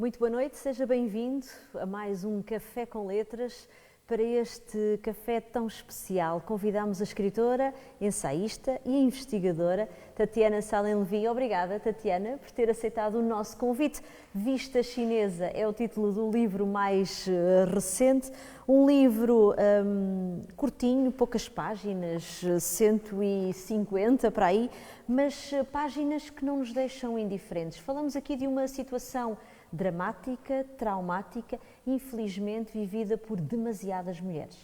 Muito boa noite, seja bem-vindo a mais um Café com Letras. Para este café tão especial, convidamos a escritora, ensaísta e investigadora Tatiana Salem Levi. Obrigada, Tatiana, por ter aceitado o nosso convite. Vista Chinesa é o título do livro mais recente, um livro curtinho, poucas páginas, 150 para aí, mas páginas que não nos deixam indiferentes. Falamos aqui de uma situação dramática, traumática, infelizmente vivida por demasiadas mulheres.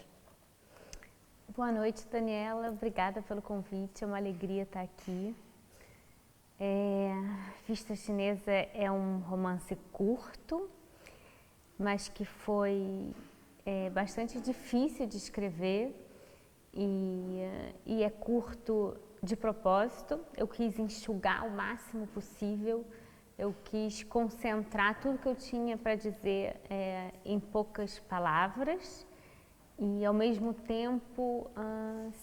Boa noite, Daniela. Obrigada pelo convite. É uma alegria estar aqui. Vista Chinesa é um romance curto, mas que foi bastante difícil de escrever e é curto de propósito. Eu quis enxugar o máximo possível. Eu quis concentrar tudo que eu tinha para dizer em poucas palavras e, ao mesmo tempo,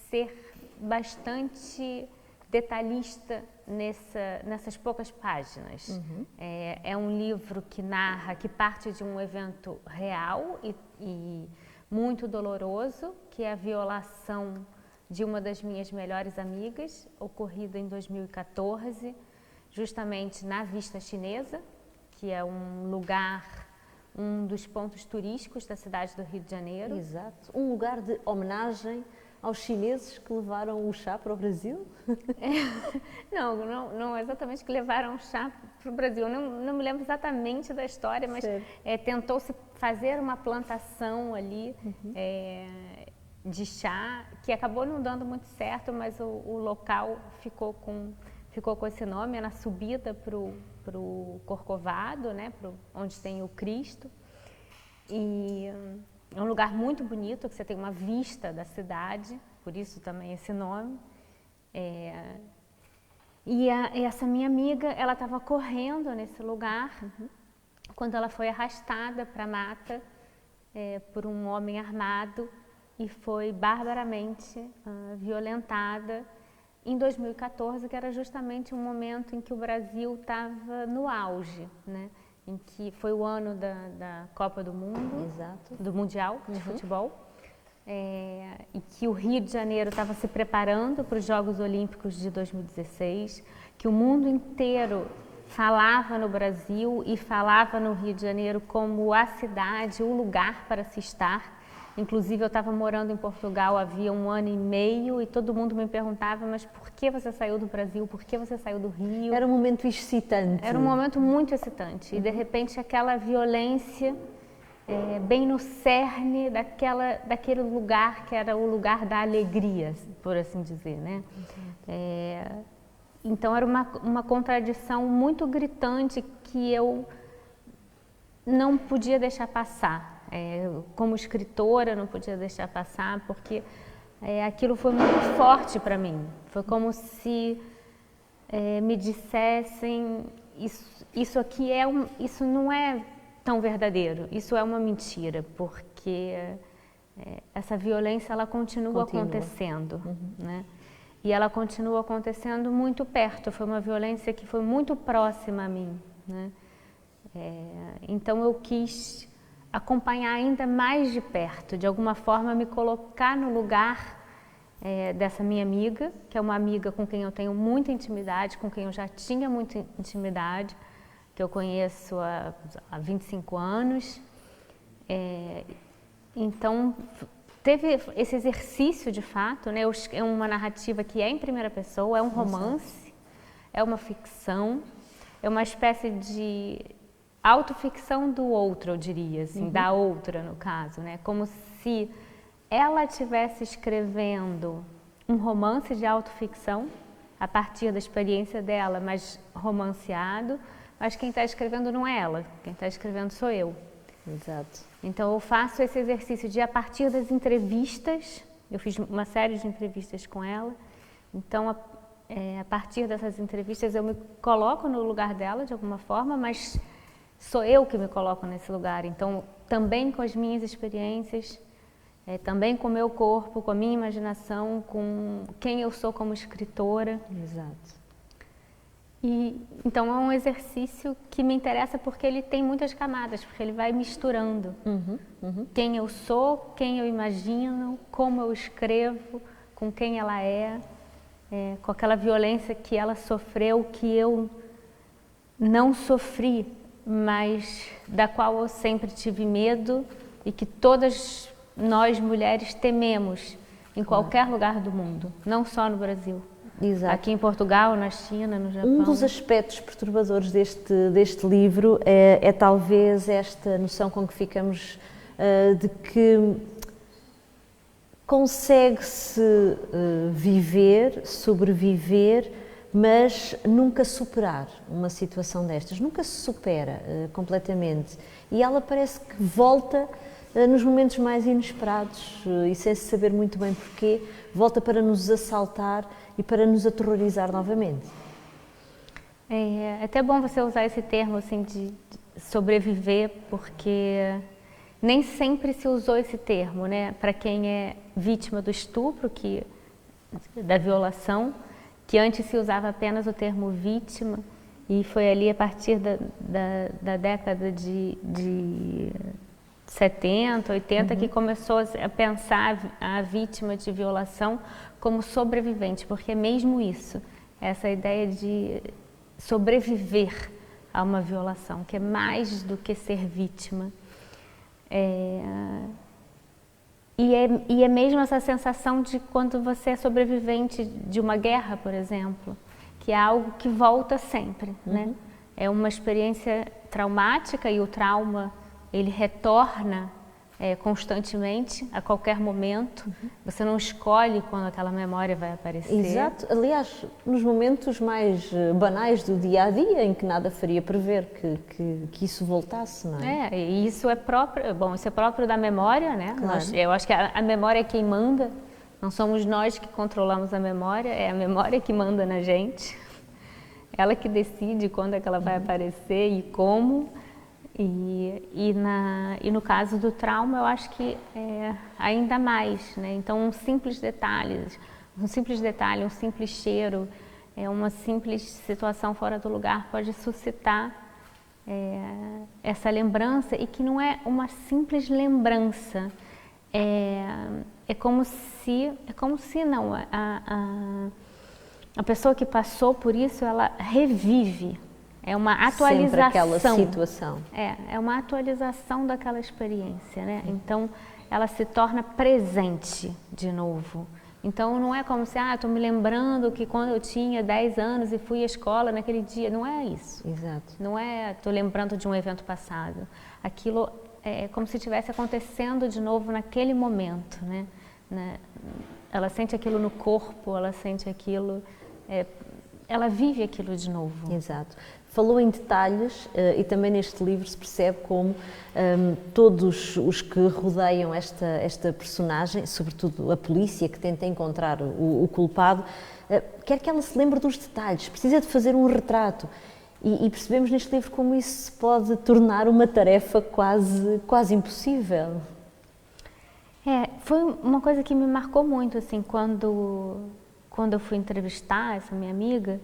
ser bastante detalhista nessas poucas páginas. Uhum. É um livro que narra, que parte de um evento real e muito doloroso, que é a violação de uma das minhas melhores amigas, ocorrida em 2014, justamente na Vista Chinesa, que é um lugar, um dos pontos turísticos da cidade do Rio de Janeiro. Exato, um lugar de homenagem aos chineses que levaram o chá para o Brasil? Não exatamente que levaram o chá para o Brasil, não me lembro exatamente da história, mas tentou-se fazer uma plantação ali de chá, que acabou não dando muito certo, mas o local ficou com esse nome, é na subida para o Corcovado, né, onde tem o Cristo. E é um lugar muito bonito, que você tem uma vista da cidade, por isso também esse nome. E essa minha amiga, ela estava correndo nesse lugar, quando ela foi arrastada para a mata por um homem armado e foi barbaramente violentada em 2014, que era justamente um momento em que o Brasil estava no auge, né? Em que foi o ano da Copa do Mundo, Exato. Do Mundial de Futebol, e que o Rio de Janeiro estava se preparando para os Jogos Olímpicos de 2016, que o mundo inteiro falava no Brasil e falava no Rio de Janeiro como a cidade, o lugar para se estar. Inclusive, eu estava morando em Portugal havia 1 ano e meio e todo mundo me perguntava, mas por que você saiu do Brasil? Por que você saiu do Rio? Era um momento excitante. Era um momento muito excitante. E, de repente, aquela violência bem no cerne daquele lugar que era o lugar da alegria, por assim dizer, né? Então, era uma contradição muito gritante que eu não podia deixar passar. Como escritora, eu não podia deixar passar, porque aquilo foi muito forte para mim. Foi como se me dissessem, isso aqui isso não é tão verdadeiro, isso é uma mentira, porque essa violência ela continua acontecendo, né? E ela continua acontecendo muito perto. Foi uma violência que foi muito próxima a mim, né? Então eu quis acompanhar ainda mais de perto, de alguma forma me colocar no lugar dessa minha amiga, que é uma amiga com quem eu tenho muita intimidade, com quem eu já tinha muita intimidade, que eu conheço há 25 anos. Então, teve esse exercício de fato, né? É uma narrativa que é em primeira pessoa, é um romance, é uma ficção, é uma espécie de autoficção do outro, eu diria, assim, da outra, no caso, né? Como se ela estivesse escrevendo um romance de autoficção a partir da experiência dela, mas romanceado, mas quem está escrevendo não é ela, quem está escrevendo sou eu. Exato. Então eu faço esse exercício de, a partir das entrevistas, eu fiz uma série de entrevistas com ela, então a partir dessas entrevistas eu me coloco no lugar dela de alguma forma, mas sou eu que me coloco nesse lugar, então também com as minhas experiências, também com o meu corpo, com a minha imaginação, com quem eu sou como escritora. Exato. Então é um exercício que me interessa porque ele tem muitas camadas, porque ele vai misturando quem eu sou, quem eu imagino, como eu escrevo, com quem ela é, com aquela violência que ela sofreu, que eu não sofri, mas da qual eu sempre tive medo e que todas nós mulheres tememos em qualquer lugar do mundo, não só no Brasil. Exato. Aqui em Portugal, na China, no Japão. Um dos aspectos perturbadores deste livro é talvez esta noção com que ficamos de que consegue-se viver, sobreviver, mas nunca superar uma situação destas, nunca se supera completamente. E ela parece que volta nos momentos mais inesperados e sem se saber muito bem porquê, volta para nos assaltar e para nos aterrorizar novamente. É até bom você usar esse termo assim de sobreviver, porque nem sempre se usou esse termo, né? Para quem é vítima do estupro, da violação, que antes se usava apenas o termo vítima, e foi ali a partir da década de 70, 80, que começou a pensar a vítima de violação como sobrevivente, porque é mesmo isso, essa ideia de sobreviver a uma violação, que é mais do que ser vítima. E é mesmo essa sensação de quando você é sobrevivente de uma guerra, por exemplo, que é algo que volta sempre, né? É uma experiência traumática e o trauma ele retorna constantemente, a qualquer momento. Você não escolhe quando aquela memória vai aparecer. Exato. Aliás, nos momentos mais banais do dia a dia, em que nada faria prever que isso voltasse, não é? E isso é próprio, isso é próprio da memória, né? Claro. Eu acho que a memória é quem manda, não somos nós que controlamos a memória, é a memória que manda na gente. Ela que decide quando é que ela vai aparecer e como. E no caso do trauma, eu acho que ainda mais, né? Então, um simples detalhe, um simples cheiro, uma simples situação fora do lugar pode suscitar essa lembrança, e que não é uma simples lembrança, é como se não, a pessoa que passou por isso, ela revive. É uma atualização. Sempre aquela situação. É uma atualização daquela experiência, né? Então, ela se torna presente de novo. Então, não é como se, estou me lembrando que quando eu tinha 10 anos e fui à escola naquele dia. Não é isso. Exato. Não é, estou lembrando de um evento passado. Aquilo é como se estivesse acontecendo de novo naquele momento, né? Ela sente aquilo no corpo, ela sente aquilo, ela vive aquilo de novo. Exato. Falou em detalhes e também neste livro se percebe como todos os que rodeiam esta personagem, sobretudo a polícia que tenta encontrar o culpado, quer que ela se lembre dos detalhes, precisa de fazer um retrato. E percebemos neste livro como isso se pode tornar uma tarefa quase impossível. Foi uma coisa que me marcou muito, assim, quando eu fui entrevistar essa minha amiga,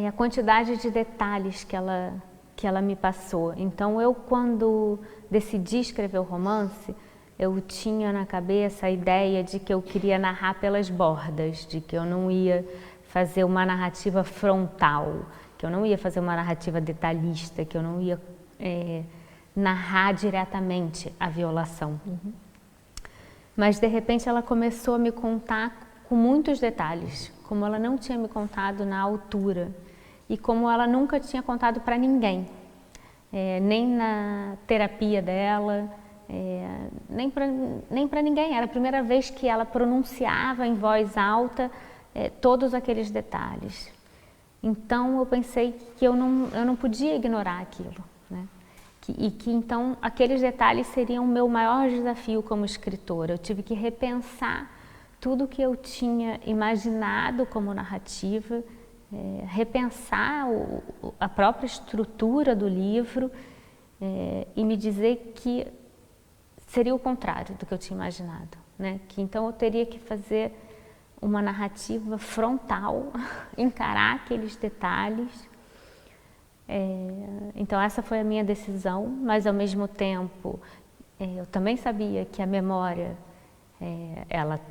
a quantidade de detalhes que ela me passou. Então, quando decidi escrever o romance, eu tinha na cabeça a ideia de que eu queria narrar pelas bordas, de que eu não ia fazer uma narrativa frontal, que eu não ia fazer uma narrativa detalhista, que eu não ia narrar diretamente a violação. Mas, de repente, ela começou a me contar com muitos detalhes, como ela não tinha me contado na altura e como ela nunca tinha contado para ninguém, nem na terapia dela, nem para ninguém. Era a primeira vez que ela pronunciava em voz alta todos aqueles detalhes. Então eu pensei que eu não podia ignorar aquilo, né? E que então aqueles detalhes seriam o meu maior desafio como escritora. Eu tive que repensar tudo que eu tinha imaginado como narrativa, repensar a própria estrutura do livro e me dizer que seria o contrário do que eu tinha imaginado, né? Que então eu teria que fazer uma narrativa frontal, encarar aqueles detalhes. Então essa foi a minha decisão, mas ao mesmo tempo eu também sabia que a memória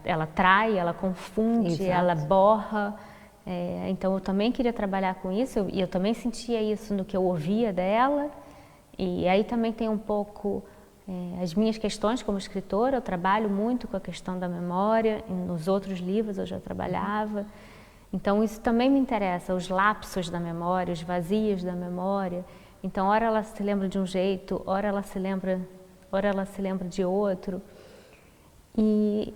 ela trai, ela confunde, Exato. ela borra. Então eu também queria trabalhar com isso e eu também sentia isso no que eu ouvia dela. E aí também tem um pouco as minhas questões como escritora. Eu trabalho muito com a questão da memória, e nos outros livros eu já trabalhava. Então isso também me interessa, os lapsos da memória, os vazios da memória. Então ora ela se lembra de um jeito, ora ela se lembra de outro. E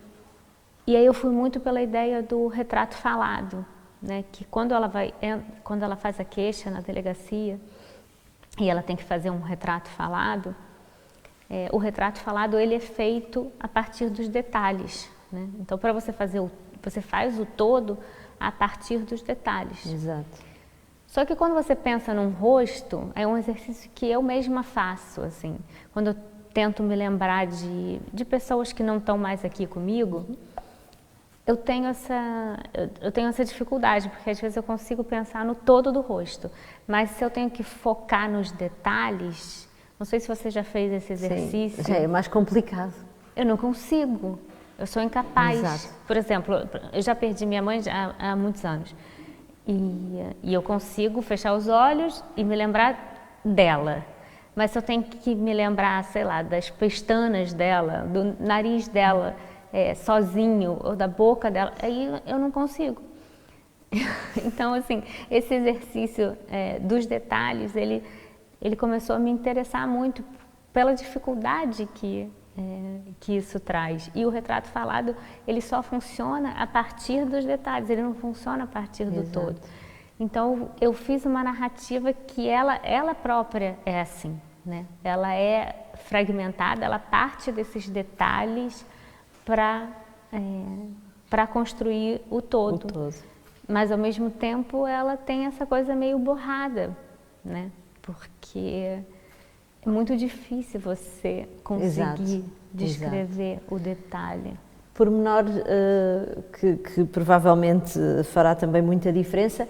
aí eu fui muito pela ideia do retrato falado, né? Que quando ela faz a queixa na delegacia e ela tem que fazer um retrato falado, o retrato falado ele é feito a partir dos detalhes, né? Então para você fazer você faz o todo a partir dos detalhes. Exato. Só que quando você pensa num rosto, é um exercício que eu mesma faço, assim. Quando eu tento me lembrar de pessoas que não estão mais aqui comigo, eu tenho essa dificuldade, porque às vezes eu consigo pensar no todo do rosto, mas se eu tenho que focar nos detalhes, não sei se você já fez esse exercício. Sim, já é mais complicado. Eu não consigo, eu sou incapaz. Exato. Por exemplo, eu já perdi minha mãe há muitos anos e eu consigo fechar os olhos e me lembrar dela. Mas se eu tenho que me lembrar, sei lá, das pestanas dela, do nariz dela sozinho, ou da boca dela, aí eu não consigo. Então, assim, esse exercício dos detalhes, ele começou a me interessar muito pela dificuldade que isso traz. E o retrato falado, ele só funciona a partir dos detalhes, ele não funciona a partir do Exato. todo. Então, eu fiz uma narrativa que ela própria é assim, né? Ela é fragmentada, ela parte desses detalhes para construir o todo. Mas, ao mesmo tempo, ela tem essa coisa meio borrada, né? Porque é muito difícil você conseguir descrever o detalhe. Pormenor que provavelmente fará também muita diferença.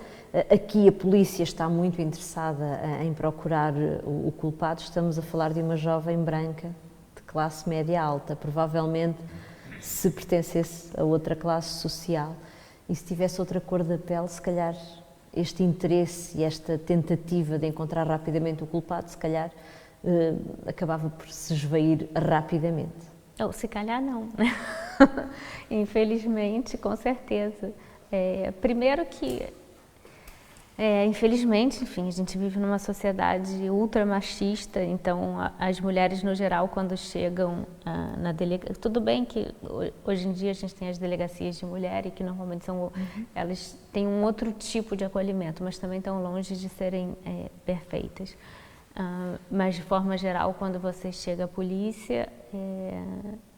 Aqui a polícia está muito interessada em procurar o culpado. Estamos a falar de uma jovem branca de classe média alta. Provavelmente, se pertencesse a outra classe social e se tivesse outra cor da pele, se calhar este interesse e esta tentativa de encontrar rapidamente o culpado, se calhar acabava por se esvair rapidamente. Ou se calhar não. Infelizmente, com certeza. Primeiro que, infelizmente, enfim, a gente vive numa sociedade ultra machista, então as mulheres no geral quando chegam na delegacia, tudo bem que hoje em dia a gente tem as delegacias de mulher e que normalmente são, elas têm um outro tipo de acolhimento, mas também estão longe de serem perfeitas. Mas de forma geral, quando você chega à polícia,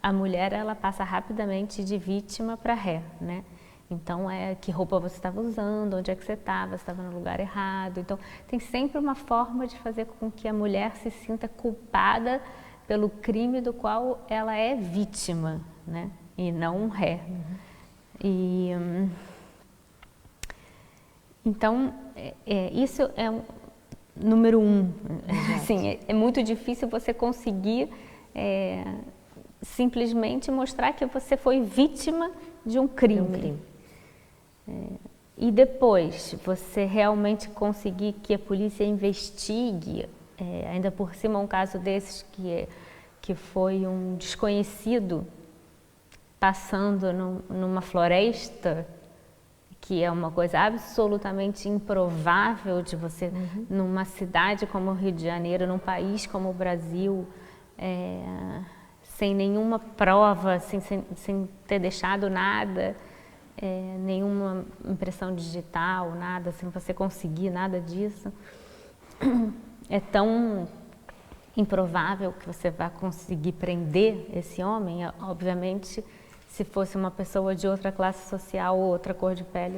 a mulher ela passa rapidamente de vítima para ré, né? Então que roupa você estava usando, onde é que você estava no lugar errado. Então tem sempre uma forma de fazer com que a mulher se sinta culpada pelo crime do qual ela é vítima, né? E não um ré. Então isso é número um. Assim, é muito difícil você conseguir simplesmente mostrar que você foi vítima de um crime. E depois você realmente conseguir que a polícia investigue, ainda por cima um caso desses que foi um desconhecido passando numa floresta, que é uma coisa absolutamente improvável de você, numa cidade como o Rio de Janeiro, num país como o Brasil, sem nenhuma prova, sem ter deixado nada, nenhuma impressão digital, nada, sem você conseguir nada disso. É tão improvável que você vá conseguir prender esse homem, obviamente. Se fosse uma pessoa de outra classe social ou outra cor de pele,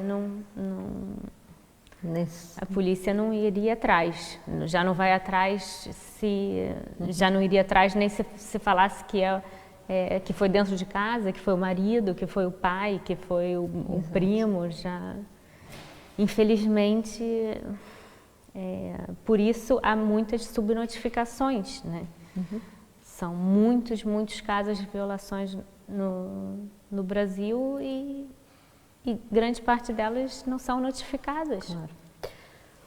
a polícia não iria atrás. Já não vai atrás já não iria atrás nem se falasse que é que foi dentro de casa, que foi o marido, que foi o pai, que foi o primo, já. Infelizmente, por isso há muitas subnotificações, né? São muitos casos de violações no Brasil e grande parte delas não são notificadas. Claro.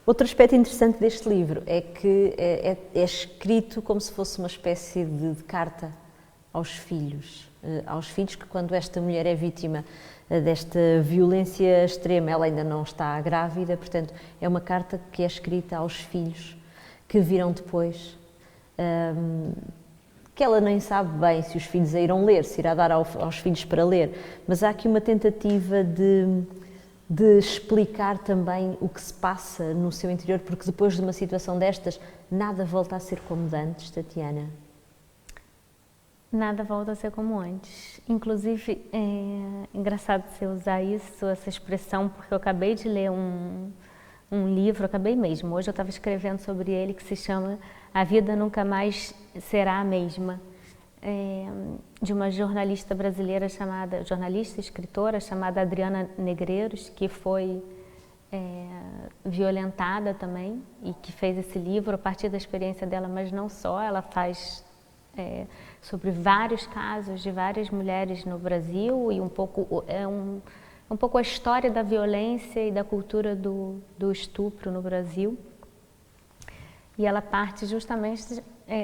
Outro aspecto interessante deste livro é que é escrito como se fosse uma espécie de carta aos filhos que quando esta mulher é vítima desta violência extrema, ela ainda não está grávida, portanto é uma carta que é escrita aos filhos que virão depois, que ela nem sabe bem se os filhos a irão ler, se irá dar aos filhos para ler, mas há aqui uma tentativa de explicar também o que se passa no seu interior, porque depois de uma situação destas, nada volta a ser como antes, Tatiana. Nada volta a ser como antes. Inclusive, é engraçado você usar isso, essa expressão, porque eu acabei de ler um livro, acabei mesmo, hoje eu estava escrevendo sobre ele, que se chama A Vida Nunca Mais Será a Mesma, de uma jornalista brasileira jornalista e escritora chamada Adriana Negreiros, que foi violentada também e que fez esse livro a partir da experiência dela, mas não só, ela faz sobre vários casos de várias mulheres no Brasil e um pouco a história da violência e da cultura do estupro no Brasil. E ela parte justamente,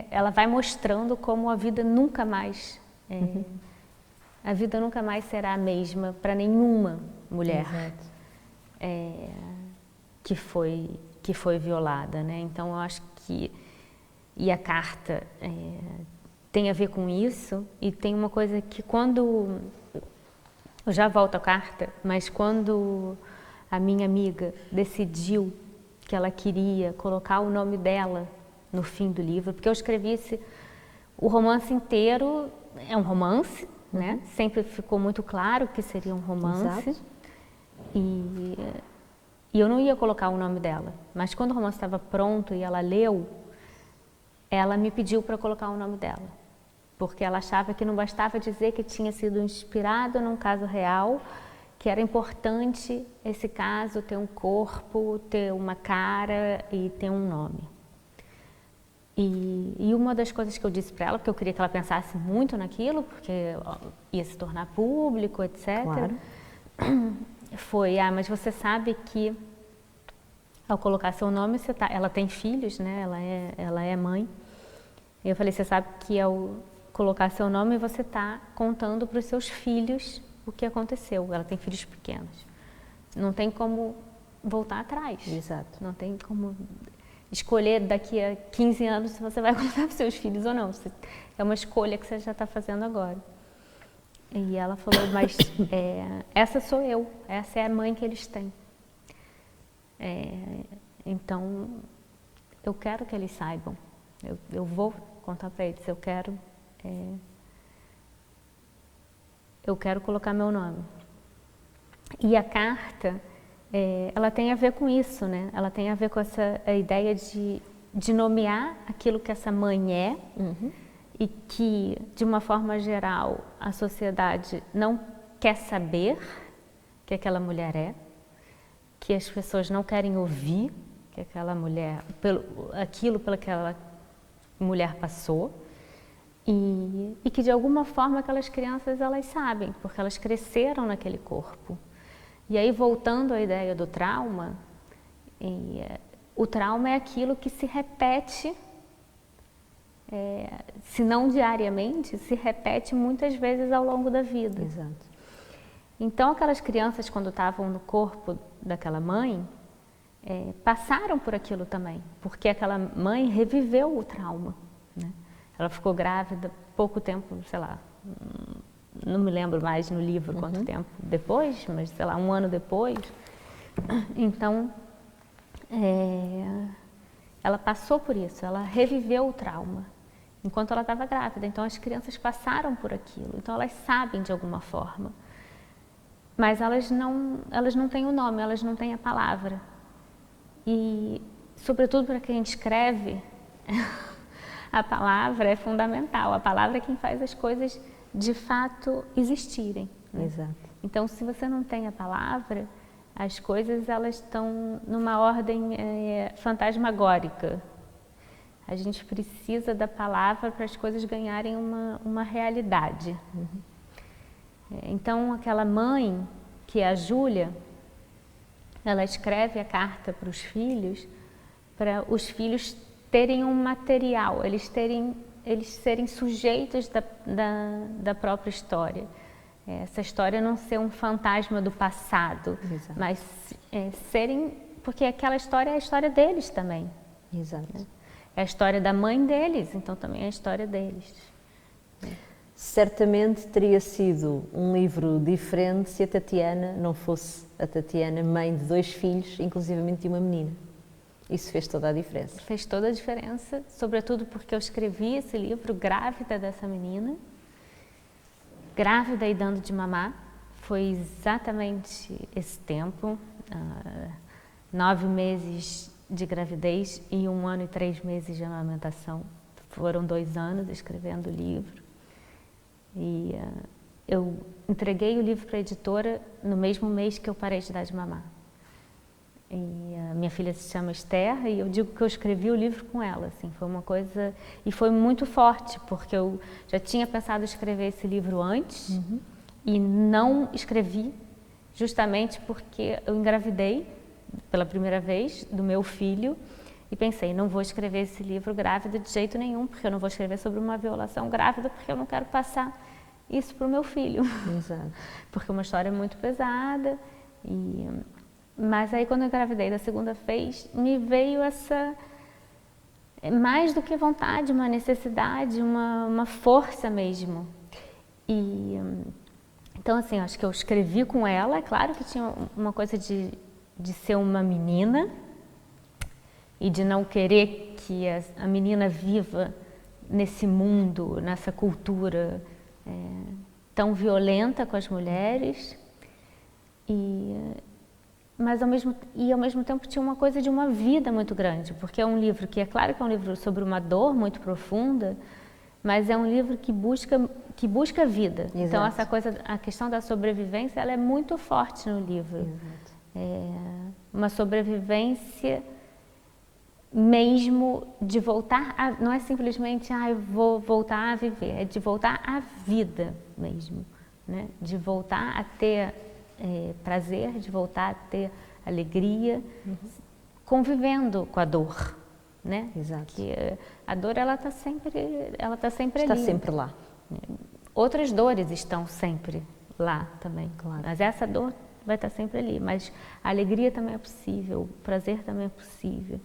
ela vai mostrando como a vida nunca mais, a vida nunca mais será a mesma para nenhuma mulher que foi violada, né? Então eu acho que a carta tem a ver com isso, e tem uma coisa que quando eu já volto à carta, mas quando a minha amiga decidiu que ela queria colocar o nome dela no fim do livro, porque eu escrevi o romance inteiro, é um romance, né? Sempre ficou muito claro que seria um romance. Exato. E eu não ia colocar o nome dela, mas quando o romance estava pronto e ela leu, ela me pediu para colocar o nome dela, porque ela achava que não bastava dizer que tinha sido inspirado num caso real, que era importante esse caso ter um corpo, ter uma cara e ter um nome. E uma das coisas que eu disse para ela, porque eu queria que ela pensasse muito naquilo, porque ia se tornar público, etc. Claro. Foi, mas você sabe que ao colocar seu nome, ela tem filhos, né? Ela é mãe. E eu falei, você sabe que ao colocar seu nome, você está contando para os seus filhos o que aconteceu. Ela tem filhos pequenos. Não tem como voltar atrás. Exato. Não tem como escolher daqui a 15 anos se você vai contar para os seus filhos ou não. É uma escolha que você já está fazendo agora. E ela falou, mas essa sou eu, essa é a mãe que eles têm. Então, eu quero que eles saibam, eu vou contar para eles, eu quero colocar meu nome. E a carta, ela tem a ver com isso, né? Ela tem a ver com a ideia de nomear aquilo que essa mãe é, e que, de uma forma geral, a sociedade não quer saber que aquela mulher é, que as pessoas não querem ouvir que aquela mulher, aquilo pela que aquela mulher passou, e que de alguma forma aquelas crianças elas sabem, porque elas cresceram naquele corpo. E aí, voltando à ideia do trauma, o trauma é aquilo que se repete, se não diariamente, se repete muitas vezes ao longo da vida. Exato. Então, aquelas crianças, quando estavam no corpo daquela mãe, passaram por aquilo também, porque aquela mãe reviveu o trauma, né? Ela ficou grávida pouco tempo, sei lá, não me lembro mais no livro quanto tempo depois, mas sei lá, 1 ano depois. Então, ela passou por isso, ela reviveu o trauma enquanto ela estava grávida. Então, as crianças passaram por aquilo, então elas sabem de alguma forma. Mas elas não têm o nome, elas não têm a palavra. E, sobretudo para quem escreve, a palavra é fundamental. A palavra é quem faz as coisas de fato existirem. Né? Exato. Então, se você não tem a palavra, as coisas elas estão numa ordem fantasmagórica. A gente precisa da palavra para as coisas ganharem uma realidade. Então, aquela mãe, que é a Júlia, ela escreve a carta para os filhos terem um material, eles serem sujeitos da própria história. Essa história não ser um fantasma do passado, exato, mas serem, porque aquela história é a história deles também. Exato. Né? É a história da mãe deles, então também é a história deles. Certamente teria sido um livro diferente se a Tatiana não fosse a Tatiana, mãe de 2 filhos, inclusivamente de uma menina. Isso fez toda a diferença. Fez toda a diferença, sobretudo porque eu escrevi esse livro grávida dessa menina, grávida e dando de mamar. Foi exatamente esse tempo, 9 meses de gravidez e 1 ano e 3 meses de amamentação. Foram 2 anos escrevendo o livro. E eu entreguei o livro para a editora no mesmo mês que eu parei de dar de mamar. E a minha filha se chama Esther e eu digo que eu escrevi o livro com ela, assim, foi uma coisa, e foi muito forte, porque eu já tinha pensado em escrever esse livro antes e não escrevi, justamente porque eu engravidei pela primeira vez do meu filho e pensei, não vou escrever esse livro grávida de jeito nenhum, porque eu não vou escrever sobre uma violação grávida, porque eu não quero passar isso para o meu filho. Exato. Porque é uma história muito pesada. Mas aí quando eu engravidei da segunda vez, me veio essa, mais do que vontade, uma necessidade, uma força mesmo. Então assim, acho que eu escrevi com ela, é claro que tinha uma coisa de ser uma menina e de não querer que a menina viva nesse mundo, nessa cultura tão violenta com as mulheres. Mas ao mesmo tempo tinha uma coisa de uma vida muito grande, porque é um livro que, é claro que é um livro sobre uma dor muito profunda, mas é um livro que busca vida. Exato. Então essa coisa, a questão da sobrevivência, ela é muito forte no livro. Exato. Uma sobrevivência mesmo de voltar não é simplesmente, eu vou voltar a viver, é de voltar à vida mesmo, né? De voltar a ter prazer, de voltar a ter alegria, convivendo com a dor, né? Exato. Que a dor ela está sempre Está ali. sempre lá. Outras dores estão sempre lá também, claro. Mas essa dor vai estar sempre ali. Mas a alegria também é possível, o prazer também é possível.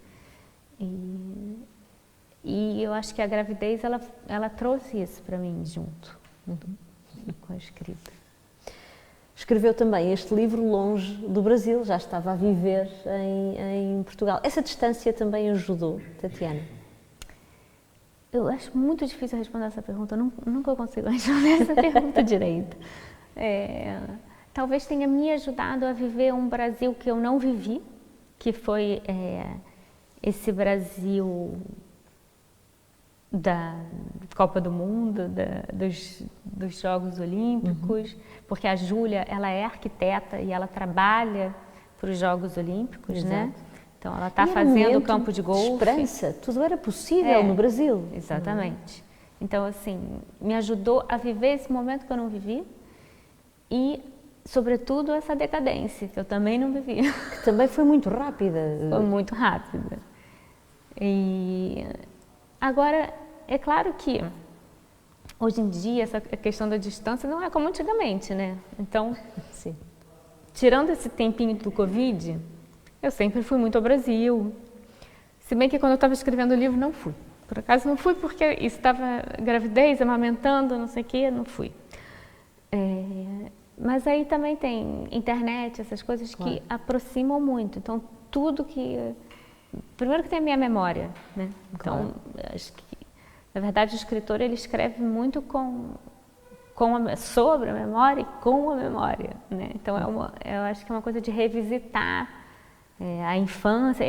E eu acho que a gravidez ela trouxe isso para mim junto com a escrita. Escreveu também este livro longe do Brasil, já estava a viver em Portugal. Essa distância também ajudou, Tatiana? Eu acho muito difícil responder essa pergunta, eu nunca consigo responder essa pergunta direito. Talvez tenha me ajudado a viver um Brasil que eu não vivi, que foi esse Brasil da Copa do Mundo, dos Jogos Olímpicos, porque a Júlia, ela é arquiteta e ela trabalha para os Jogos Olímpicos, exato, né? Então ela está fazendo campo de golfe. Esperança, tudo era possível no Brasil. Exatamente. Então assim, me ajudou a viver esse momento que eu não vivi e, sobretudo, essa decadência que eu também não vivi. Que também foi muito rápida. Foi muito rápida. E agora, é claro que hoje em dia essa questão da distância não é como antigamente, né? Então, sim, tirando esse tempinho do Covid, eu sempre fui muito ao Brasil. Se bem que quando eu estava escrevendo o livro, não fui. Por acaso não fui porque estava gravidez, amamentando, não sei o quê, não fui. Mas aí também tem internet, essas coisas que aproximam muito. Então, tudo que... Primeiro que tem a minha memória, né? Então, acho que, na verdade, o escritor, ele escreve muito sobre a memória e com a memória, né? Então, eu acho que é uma coisa de revisitar a infância,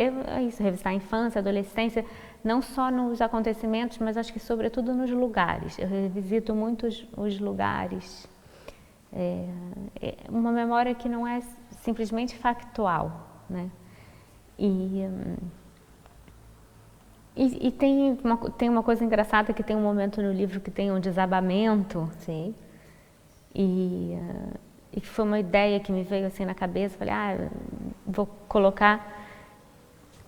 revisitar a infância, a adolescência, não só nos acontecimentos, mas acho que sobretudo nos lugares. Eu revisito muitos os lugares. Uma memória que não é simplesmente factual, né? E tem uma coisa engraçada, que tem um momento no livro que tem um desabamento. Sim. E que foi uma ideia que me veio assim na cabeça. Falei, vou colocar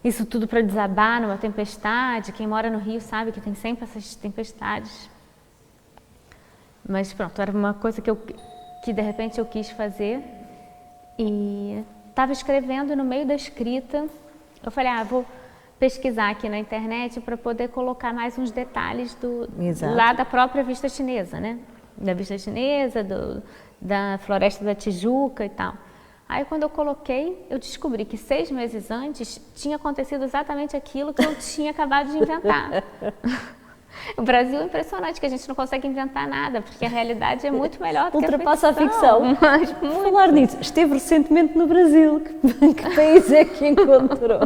isso tudo para desabar numa tempestade. Quem mora no Rio sabe que tem sempre essas tempestades. Mas pronto, era uma coisa que de repente eu quis fazer. E estava escrevendo, no meio da escrita, eu falei, vou pesquisar aqui na internet para poder colocar mais uns detalhes lá da própria vista chinesa, né? Da vista chinesa, da Floresta da Tijuca e tal. Aí quando eu coloquei, eu descobri que 6 meses antes tinha acontecido exatamente aquilo que eu tinha acabado de inventar. O Brasil é impressionante, que a gente não consegue inventar nada, porque a realidade é muito melhor do que ultrapassa a ficção. Mas, falar nisso, esteve recentemente no Brasil. Que país é que encontrou?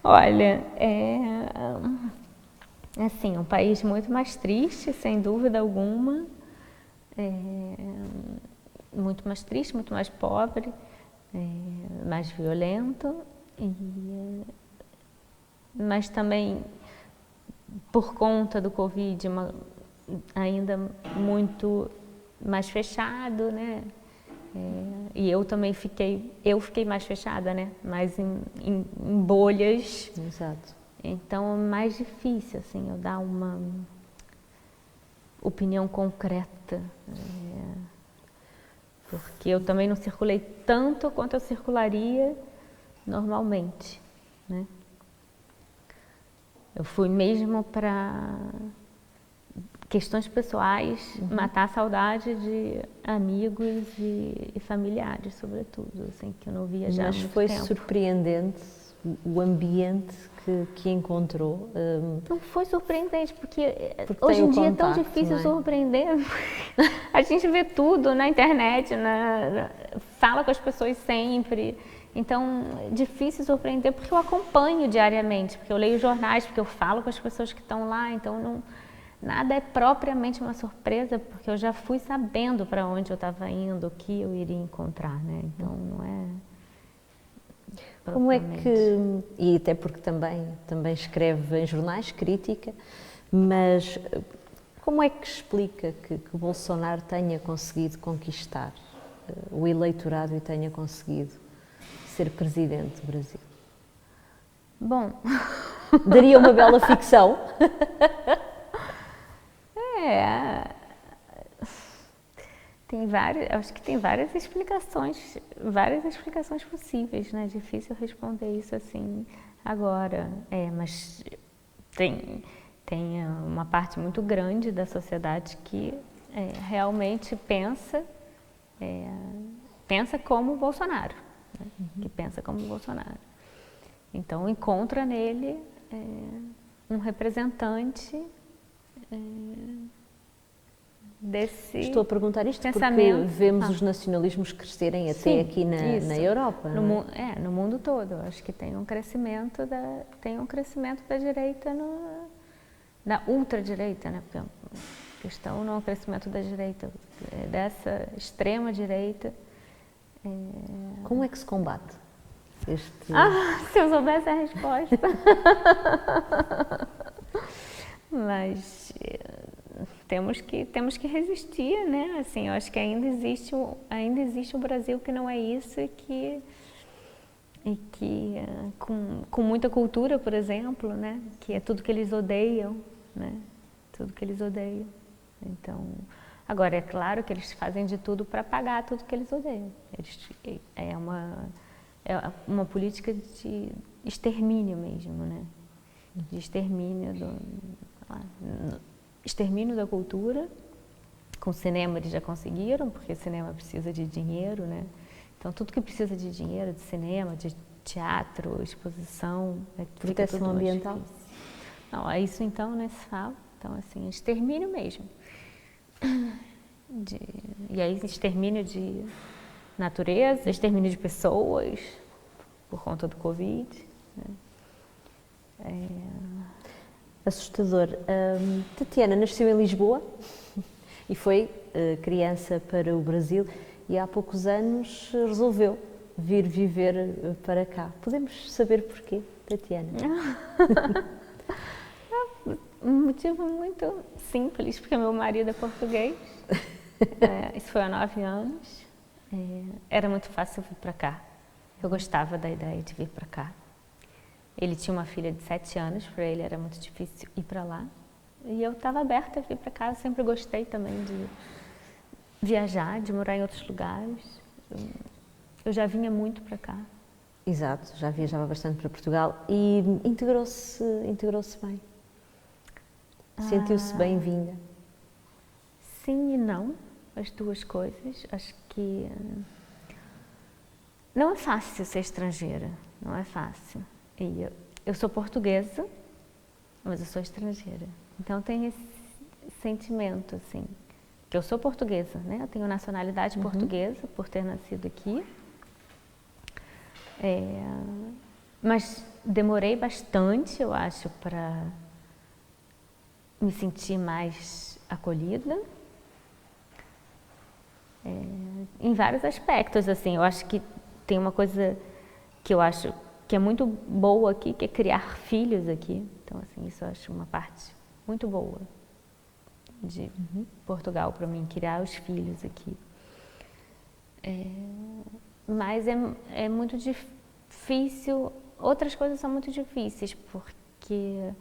Olha, assim, um país muito mais triste, sem dúvida alguma. Muito mais triste, muito mais pobre, mais violento, mas também, por conta do Covid, ainda muito mais fechado, né? E eu também fiquei mais fechada, né? Mais em bolhas. Exato. Então é mais difícil, assim, eu dar uma opinião concreta. Porque eu também não circulei tanto quanto eu circularia normalmente, né? Eu fui mesmo para questões pessoais, matar a saudade de amigos e familiares, sobretudo, assim, que eu não via já há muito tempo. Mas foi surpreendente o ambiente que encontrou? Não foi surpreendente, porque hoje em dia é tão difícil surpreender. A gente vê tudo na internet, fala com as pessoas sempre. Então, é difícil surpreender porque eu acompanho diariamente, porque eu leio jornais, porque eu falo com as pessoas que estão lá. Então, nada é propriamente uma surpresa, porque eu já fui sabendo para onde eu estava indo, o que eu iria encontrar, né? Então, não é... Como é que, e até porque também escreve em jornais, crítica, mas como é que explica que Bolsonaro tenha conseguido conquistar o eleitorado e tenha conseguido ser presidente do Brasil? Bom... Daria uma bela ficção? Acho que tem várias explicações possíveis, né? É difícil responder isso assim agora. Mas tem uma parte muito grande da sociedade que realmente pensa como Bolsonaro, né? Que pensa como Bolsonaro. Então encontra nele um representante desse Estou a perguntar isto pensamento. Porque vemos os nacionalismos crescerem até aqui na Europa. No mundo todo. Acho que tem um crescimento da direita, da ultradireita, né? Porque a questão não é o crescimento da direita, é dessa extrema direita. Como é que se combate? Se eu soubesse a resposta. Mas temos que resistir, né? Assim, eu acho que ainda existe um Brasil que não é isso e que com muita cultura, por exemplo, né? Que é tudo que eles odeiam, né? Tudo que eles odeiam. Então, agora é claro que eles fazem de tudo para apagar tudo que eles odeiam. É uma política de extermínio mesmo, né? De extermínio da cultura. Com o cinema eles já conseguiram, porque o cinema precisa de dinheiro, né? Então tudo que precisa de dinheiro, de cinema, de teatro, exposição, proteção ambiental. Não, isso então, né, se fala. Então, assim, extermínio mesmo. E aí, extermínio de natureza, extermínio de pessoas, por conta do Covid, né? Assustador. Tatiana nasceu em Lisboa e foi criança para o Brasil e há poucos anos resolveu vir viver para cá. Podemos saber porquê, Tatiana? Um motivo muito simples, porque meu marido é português. Isso foi há 9 anos. Era muito fácil vir para cá. Eu gostava da ideia de vir para cá. Ele tinha uma filha de 7 anos, para ele era muito difícil ir para lá. E eu estava aberta a vir para cá, eu sempre gostei também de viajar, de morar em outros lugares. Eu já vinha muito para cá. Exato, já viajava bastante para Portugal e integrou-se bem. Sentiu-se bem-vinda? Sim e não, as duas coisas. Acho que não é fácil ser estrangeira, não é fácil. E eu sou portuguesa, mas eu sou estrangeira. Então tem esse sentimento, assim, que eu sou portuguesa, né? Eu tenho nacionalidade portuguesa por ter nascido aqui. Mas demorei bastante, eu acho, para me sentir mais acolhida. Em vários aspectos, assim, eu acho que tem uma coisa que eu acho que é muito boa aqui, que é criar filhos aqui. Então, assim, isso eu acho uma parte muito boa de Portugal para mim, criar os filhos aqui. Mas é muito difícil, outras coisas são muito difíceis, porque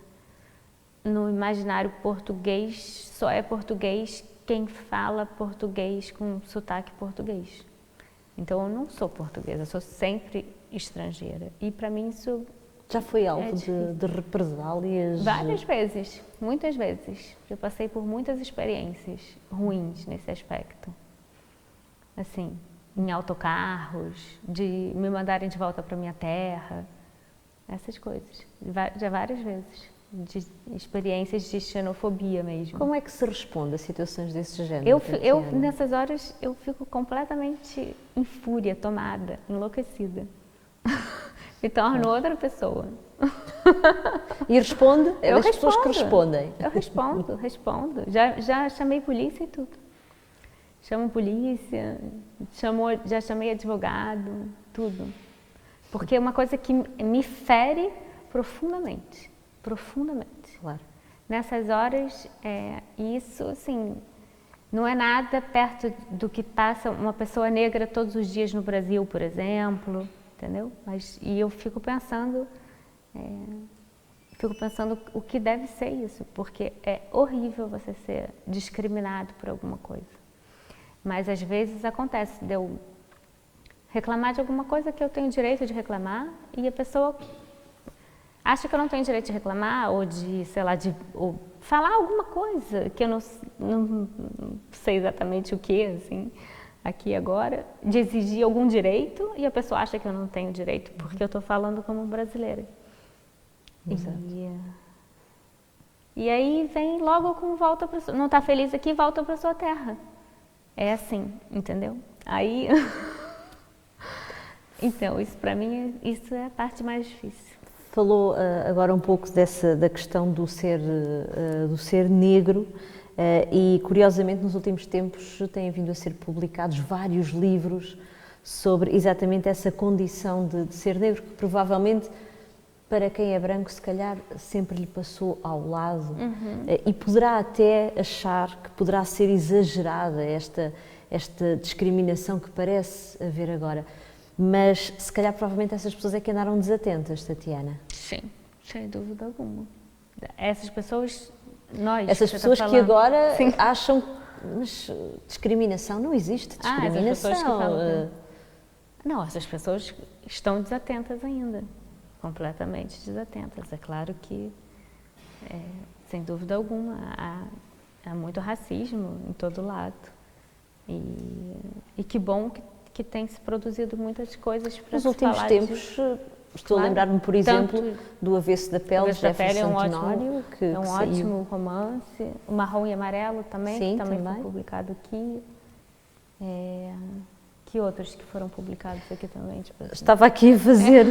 no imaginário português só é português quem fala português com sotaque português. Então, eu não sou portuguesa, eu sou sempre estrangeira. E para mim isso já foi alvo de represálias? Várias vezes, muitas vezes. Eu passei por muitas experiências ruins nesse aspecto. Assim, em autocarros, de me mandarem de volta para minha terra, essas coisas. Já várias vezes. De experiências de xenofobia mesmo. Como é que se responde a situações desse género? Eu nessas horas, eu fico completamente em fúria, tomada, enlouquecida. Me torno outra pessoa. E responde? É das pessoas que respondem? Eu respondo. Já chamei polícia e tudo. Chamo polícia, já chamei advogado, tudo. Porque é uma coisa que me fere profundamente. Profundamente. Claro. Nessas horas, isso, assim, não é nada perto do que passa uma pessoa negra todos os dias no Brasil, por exemplo, entendeu? E eu fico pensando o que deve ser isso, porque é horrível você ser discriminado por alguma coisa. Mas às vezes acontece de eu reclamar de alguma coisa que eu tenho direito de reclamar e a pessoa acha que eu não tenho direito de reclamar ou de, sei lá, ou falar alguma coisa que eu não sei exatamente o que, assim, aqui agora, de exigir algum direito e a pessoa acha que eu não tenho direito porque eu estou falando como brasileira. Exato. E aí vem logo com volta para não está feliz aqui, volta para sua terra. É assim, entendeu? Aí, então, isso para mim, isso é a parte mais difícil. Falou agora um pouco da questão do ser negro e, curiosamente, nos últimos tempos têm vindo a ser publicados vários livros sobre exatamente essa condição de ser negro, que provavelmente, para quem é branco, se calhar sempre lhe passou ao lado e poderá até achar que poderá ser exagerada esta discriminação que parece haver agora. Mas, se calhar, provavelmente essas pessoas é que andaram desatentas, Tatiana. Sim, sem dúvida alguma. Essas pessoas, essas pessoas que agora acham, mas discriminação, não existe discriminação. Essas pessoas que falam não, essas pessoas estão desatentas ainda, completamente desatentas. É claro que, sem dúvida alguma, há muito racismo em todo lado. E que bom que tem se produzido muitas coisas para se falar. Nos últimos tempos, estou a lembrar-me, por exemplo, do Avesso da Pele, de Jefferson Tenório, que ótimo romance. O Marrom e Amarelo também, sim, que também foi publicado aqui, Que outros que foram publicados aqui também? Tipo assim. Estava aqui a fazer.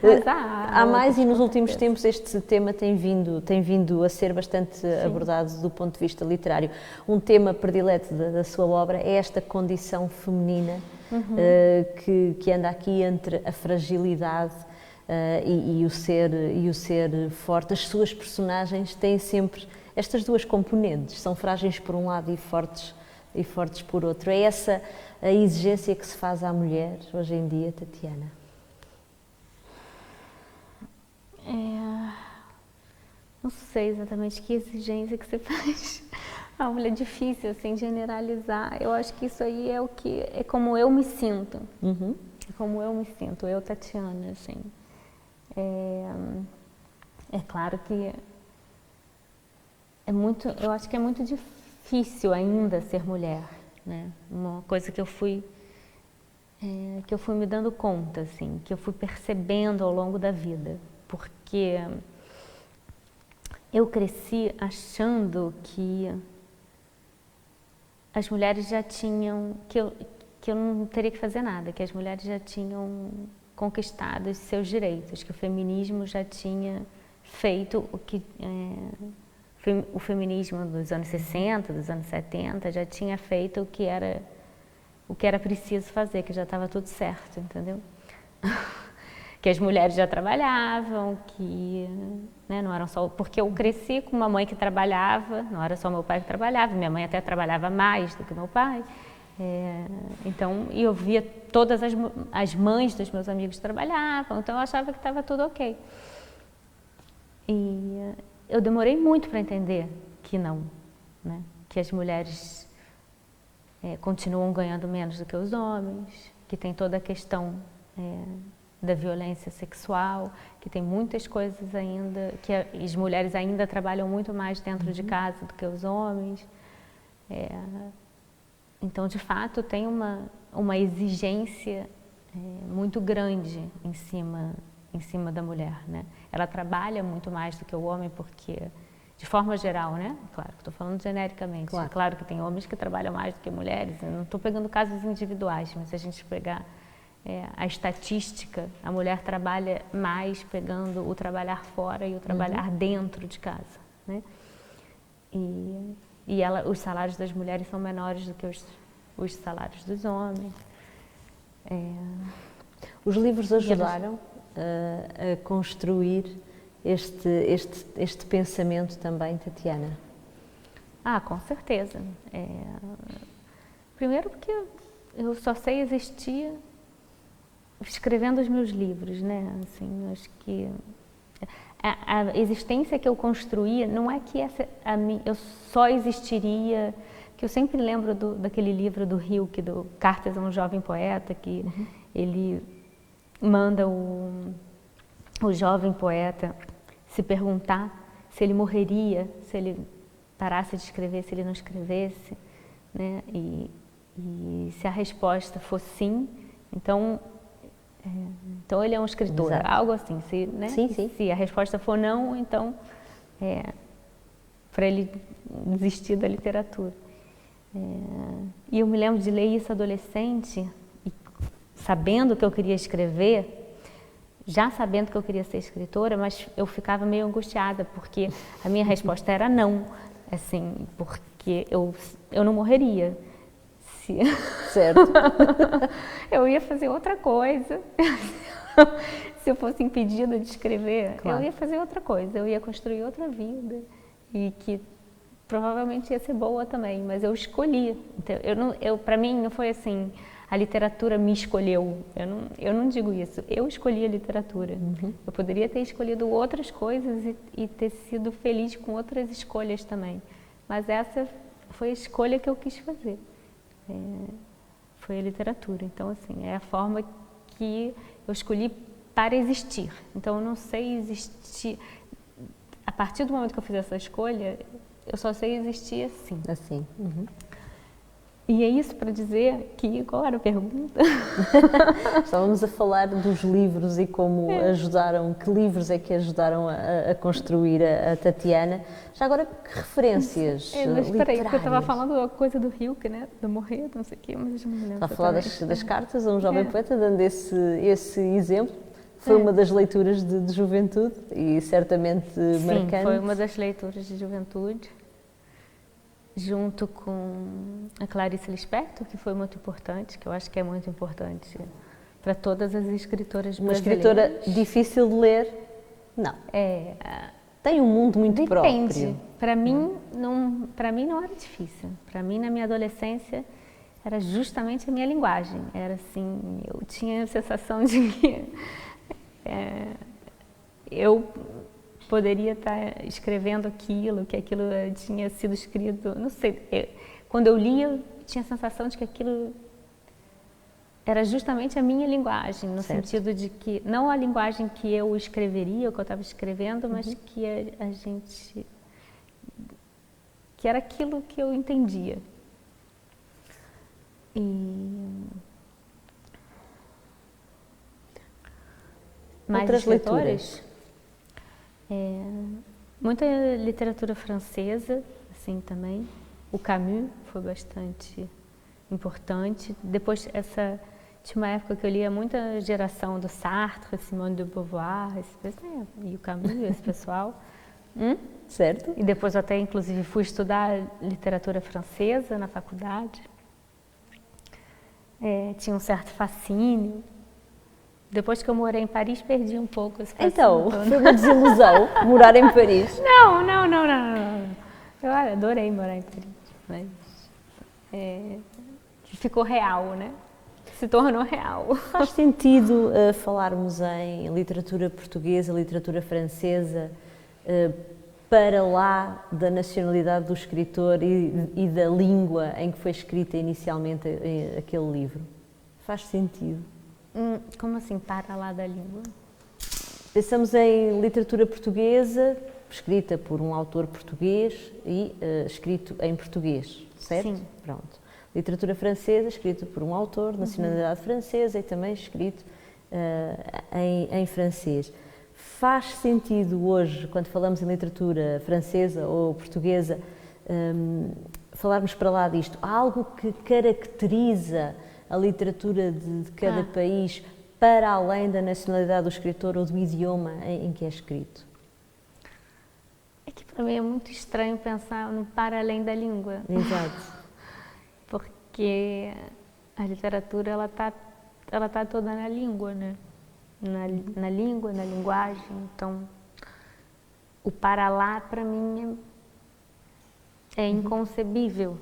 Mas Há mais, e nos últimos tempos tempos este tema tem vindo a ser bastante abordado do ponto de vista literário. Um tema predileto da sua obra é esta condição feminina que anda aqui entre a fragilidade e o ser forte. As suas personagens têm sempre estas duas componentes, são frágeis por um lado e fortes por outro. É essa a exigência que se faz à mulher hoje em dia, Tatiana? Não sei exatamente que exigência que você faz. A mulher é difícil, assim, generalizar. Eu acho que isso aí é como eu me sinto. É como eu me sinto, eu, Tatiana, assim. É claro que eu acho que é muito difícil ainda ser mulher, né? Uma coisa que eu fui me dando conta, assim, que eu fui percebendo ao longo da vida, porque eu cresci achando que as mulheres já tinham, que eu não teria que fazer nada, que as mulheres já tinham conquistado os seus direitos, que o feminismo já tinha feito o feminismo dos anos 60, dos anos 70, já tinha feito o que era preciso fazer, que já estava tudo certo, entendeu? Que as mulheres já trabalhavam, que não eram só... Porque eu cresci com uma mãe que trabalhava, não era só meu pai que trabalhava, minha mãe até trabalhava mais do que meu pai. Então, eu via todas as mães dos meus amigos trabalhavam, então eu achava que estava tudo ok. E eu demorei muito para entender que não, né? Que as mulheres continuam ganhando menos do que os homens, que tem toda a questão da violência sexual, que tem muitas coisas ainda, que as mulheres ainda trabalham muito mais dentro de casa do que os homens. Então, de fato, tem uma exigência muito grande em cima da mulher, né? Ela trabalha muito mais do que o homem porque, de forma geral, né? Claro, estou falando genericamente. Claro que tem homens que trabalham mais do que mulheres. Eu não estou pegando casos individuais, mas se a gente pegar a estatística, a mulher trabalha mais pegando o trabalhar fora e o trabalhar dentro de casa, né? E os salários das mulheres são menores do que os salários dos homens. Os livros ajudaram a construir este pensamento também, Tatiana? Com certeza. Primeiro porque eu só sei existir escrevendo os meus livros, né? Assim, acho que a existência que eu construía não é que eu só existiria, que eu sempre lembro daquele livro do Rilke, do Cartas a um Jovem Poeta, que ele manda o jovem poeta se perguntar se ele morreria, se ele parasse de escrever, se ele não escrevesse, né? E se a resposta for sim, então ele é um escritor. Exato. Algo assim, né? Sim. Se a resposta for não, então para ele desistir da literatura. E eu me lembro de ler isso adolescente, e sabendo que eu queria escrever, já sabendo que eu queria ser escritora, mas eu ficava meio angustiada, porque a minha resposta era não, assim, porque eu não morreria. Certo. Eu ia fazer outra coisa. Se eu fosse impedida de escrever, claro, eu ia fazer outra coisa, eu ia construir outra vida, e que provavelmente ia ser boa também, mas eu escolhi. Então, para mim não foi assim, a literatura me escolheu. Eu não digo isso, eu escolhi a literatura. Eu poderia ter escolhido outras coisas e ter sido feliz com outras escolhas também, mas essa foi a escolha que eu quis fazer. Foi a literatura. Então, assim, é a forma que eu escolhi para existir. Então, eu não sei existir... A partir do momento que eu fiz essa escolha, eu só sei existir assim. E é isso para dizer que, qual era a pergunta? Estávamos a falar dos livros e como ajudaram, que livros é que ajudaram a construir a Tatiana. Já agora, que referências Mas espera aí, porque eu estava literárias? falando a coisa do Rilke, né? Do morrer, não sei o quê, mas eu não me lembro. Está a falar exatamente. das cartas a um jovem poeta, dando esse exemplo. Foi uma das leituras de juventude e certamente Sim, marcante. foi uma das leituras de juventude, junto com a Clarice Lispector, que foi muito importante, que eu acho que é muito importante para todas as escritoras Uma brasileiras. escritora difícil de ler? Não. Tem um mundo muito Depende. próprio. Para mim não era difícil. Para mim, na minha adolescência, era justamente a minha linguagem. Era assim, eu tinha a sensação de que eu poderia estar escrevendo aquilo, que aquilo tinha sido escrito, não sei. Quando eu lia, eu tinha a sensação de que aquilo era justamente a minha linguagem, no sentido de que, não a linguagem que eu escreveria, o que eu estava escrevendo, mas que a gente, que era aquilo que eu entendia. Mais outras escritores? leituras? Muita literatura francesa, assim também. O Camus foi bastante importante. Depois, tinha uma época que eu lia muita geração do Sartre, Simone de Beauvoir, e o Camus, esse pessoal. Certo. E depois eu até, inclusive, fui estudar literatura francesa na faculdade. Tinha um certo fascínio. Depois que eu morei em Paris, perdi um pouco esse fascínio. Então, foi uma desilusão morar em Paris? Não. Eu adorei morar em Paris, mas ficou real, né? Se tornou real. Faz sentido falarmos em literatura portuguesa, literatura francesa, para lá da nacionalidade do escritor e da língua em que foi escrita inicialmente aquele livro? Faz sentido? Como assim, para lá da língua? Pensamos em literatura portuguesa, escrita por um autor português e escrito em português, certo? Sim. Pronto. Literatura francesa, escrita por um autor de nacionalidade francesa e também escrito em francês. Faz sentido hoje, quando falamos em literatura francesa ou portuguesa, falarmos para lá disto? Há algo que caracteriza a literatura de cada país para além da nacionalidade do escritor ou do idioma em que é escrito? É que para mim é muito estranho pensar no para além da língua. Exato. Porque a literatura ela tá toda na língua, né? Na língua, na linguagem. Então, o para lá para mim é inconcebível.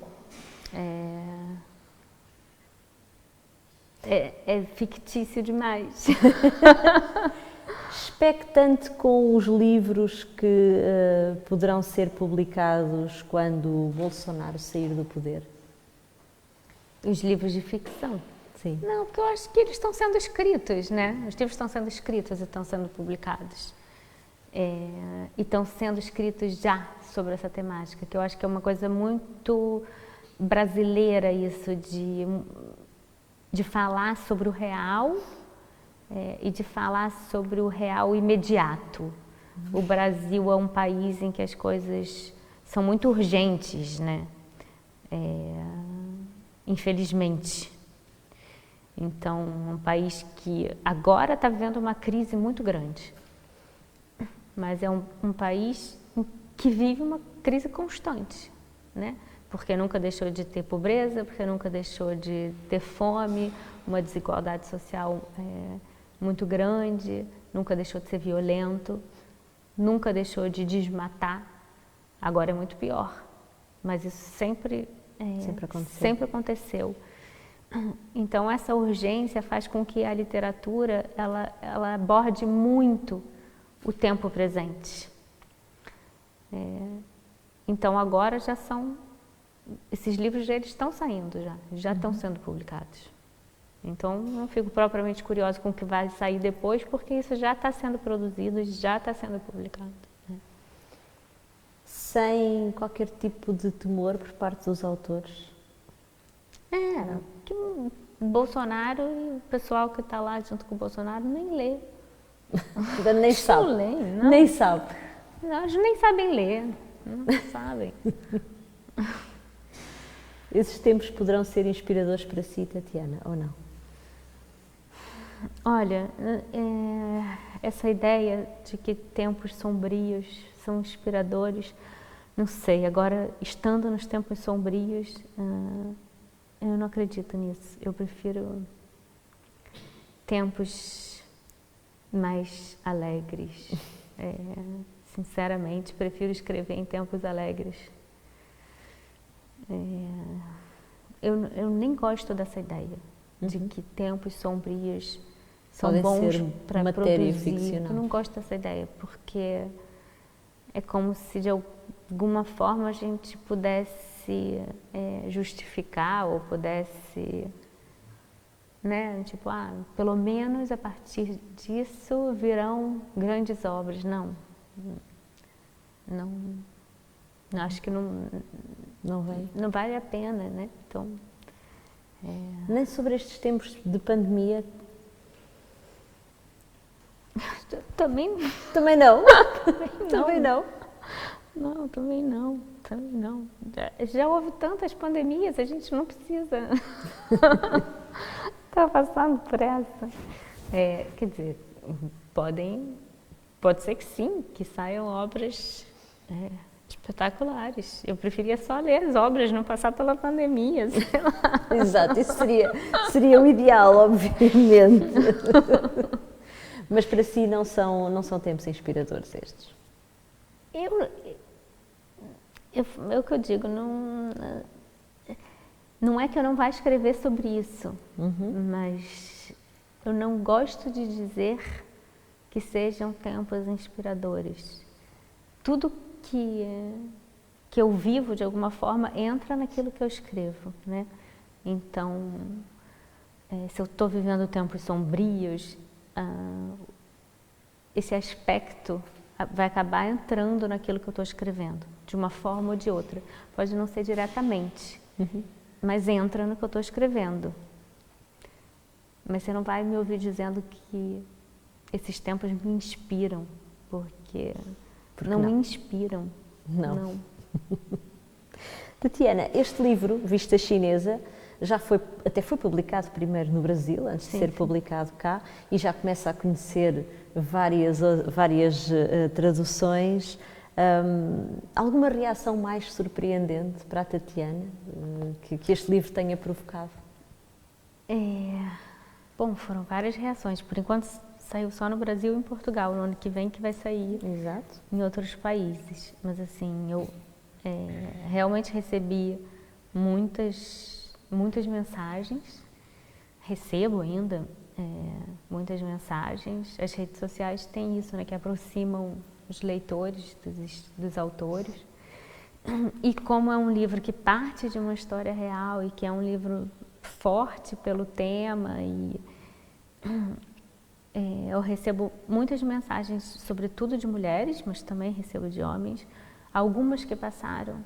É fictício demais. Expectante com os livros que poderão ser publicados quando Bolsonaro sair do poder? Os livros de ficção. Sim. Não, porque eu acho que eles estão sendo escritos, né? Os livros estão sendo escritos e estão sendo publicados. E estão sendo escritos já sobre essa temática, que eu acho que é uma coisa muito brasileira isso de falar sobre o real e de falar sobre o real imediato. O Brasil é um país em que as coisas são muito urgentes, né? Infelizmente. Então, um país que agora está vivendo uma crise muito grande, mas é um país que vive uma crise constante, né? Porque nunca deixou de ter pobreza, porque nunca deixou de ter fome, uma desigualdade social muito grande, nunca deixou de ser violento, nunca deixou de desmatar. Agora é muito pior, mas isso sempre aconteceu. Então essa urgência faz com que a literatura ela aborde muito o tempo presente. Então agora esses livros já estão saindo, já estão sendo publicados. Então não fico propriamente curiosa com o que vai sair depois, porque isso já está sendo produzido, já está sendo publicado. Sem qualquer tipo de temor por parte dos autores? Que o Bolsonaro e o pessoal que está lá junto com o Bolsonaro nem lê. Ainda nem sabe. Não lê, não. Nem sabe. Não, eles nem sabem ler, não sabem. Esses tempos poderão ser inspiradores para si, Tatiana, ou não? Olha, essa ideia de que tempos sombrios são inspiradores, não sei, agora estando nos tempos sombrios, eu não acredito nisso. Eu prefiro tempos mais alegres. Sinceramente, prefiro escrever em tempos alegres. Eu nem gosto dessa ideia de que tempos sombrios são Podem bons ser para matéria produzir. ficcional. Eu não gosto dessa ideia, porque é como se de alguma forma a gente pudesse justificar ou pudesse, né, tipo, pelo menos a partir disso virão grandes obras. Não, acho que não vale a pena, né? Então, nem sobre estes tempos de pandemia. Também não. Também não. Não, também não. Já houve tantas pandemias, a gente não precisa estar passando por essa. Quer dizer, pode ser que sim, que saiam obras espetaculares. Eu preferia só ler as obras, não passar pela pandemia, sei lá. Exato, isso seria o ideal, obviamente. Mas para si não são tempos inspiradores estes? É o que eu digo, não é que eu não vá escrever sobre isso, mas eu não gosto de dizer que sejam tempos inspiradores. Tudo que eu vivo, de alguma forma, entra naquilo que eu escrevo, né? Então, se eu estou vivendo tempos sombrios, esse aspecto vai acabar entrando naquilo que eu estou escrevendo, de uma forma ou de outra. Pode não ser diretamente, mas entra no que eu estou escrevendo. Mas você não vai me ouvir dizendo que esses tempos me inspiram, porque não me inspiram. Não. Tatiana, este livro, Vista Chinesa, até foi publicado primeiro no Brasil, antes de ser publicado cá, e já começa a conhecer várias traduções. Alguma reação mais surpreendente para a Tatiana que este livro tenha provocado? Bom, foram várias reações. Por enquanto saiu só no Brasil e em Portugal. No ano que vem que vai sair em outros países. Mas assim, eu realmente recebi muitas mensagens. Recebo ainda muitas mensagens. As redes sociais têm isso, né, que aproximam os leitores dos autores. E como é um livro que parte de uma história real e que é um livro forte pelo tema, e eu recebo muitas mensagens, sobretudo de mulheres, mas também recebo de homens, algumas que passaram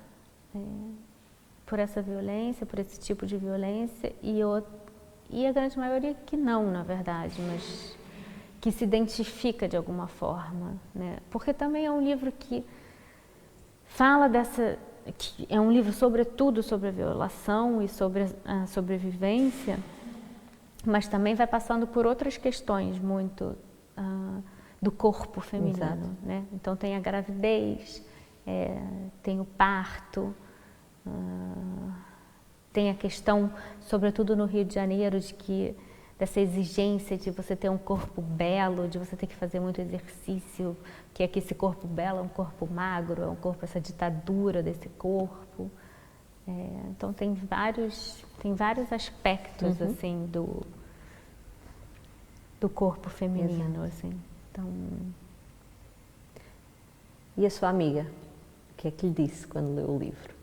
por essa violência, por esse tipo de violência, e a grande maioria que não, na verdade, mas que se identifica de alguma forma, né? Porque também é um livro que fala que é um livro sobretudo sobre a violação e sobre a sobrevivência, mas também vai passando por outras questões muito do corpo feminino, né? Então tem a gravidez, tem o parto, tem a questão, sobretudo no Rio de Janeiro, dessa exigência de você ter um corpo belo, de você ter que fazer muito exercício, que é que esse corpo belo é um corpo magro, é um corpo, essa ditadura desse corpo. Então tem vários aspectos assim do corpo feminino, assim. Então... E a sua amiga, o que é que lhe disse quando leu o livro?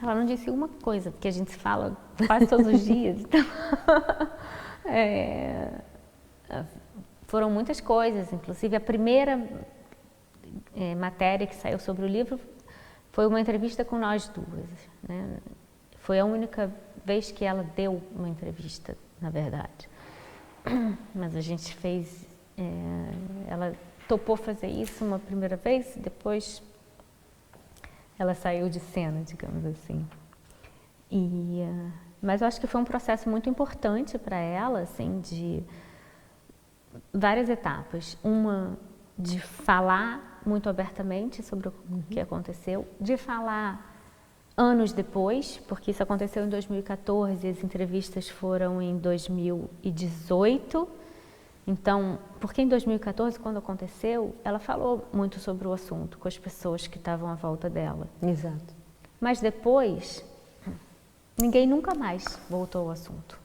Ela não disse uma coisa, porque a gente se fala quase todos os dias. Então, foram muitas coisas, inclusive a primeira matéria que saiu sobre o livro foi uma entrevista com nós duas, né? Foi a única vez que ela deu uma entrevista, na verdade. Mas a gente fez, ela topou fazer isso uma primeira vez, depois ela saiu de cena, digamos assim. Mas eu acho que foi um processo muito importante para ela, assim, de várias etapas. Uma de falar muito abertamente sobre o que aconteceu, de falar anos depois, porque isso aconteceu em 2014 e as entrevistas foram em 2018. Então, porque em 2014, quando aconteceu, ela falou muito sobre o assunto com as pessoas que estavam à volta dela. Exato. Mas depois, ninguém nunca mais voltou ao assunto.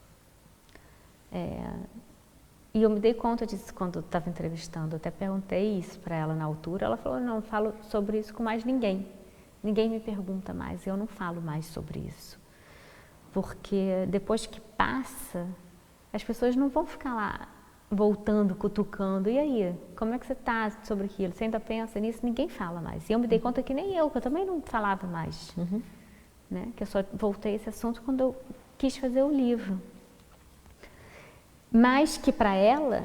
E eu me dei conta disso quando eu estava entrevistando. Eu até perguntei isso para ela na altura. Ela falou, não falo sobre isso com mais ninguém. Ninguém me pergunta mais, eu não falo mais sobre isso. Porque depois que passa, as pessoas não vão ficar lá voltando, cutucando. E aí, como é que você está sobre aquilo? Você ainda pensa nisso? Ninguém fala mais. E eu me dei conta que nem eu, que eu também não falava mais. Né? Que eu só voltei a esse assunto quando eu quis fazer o livro. Mas que para ela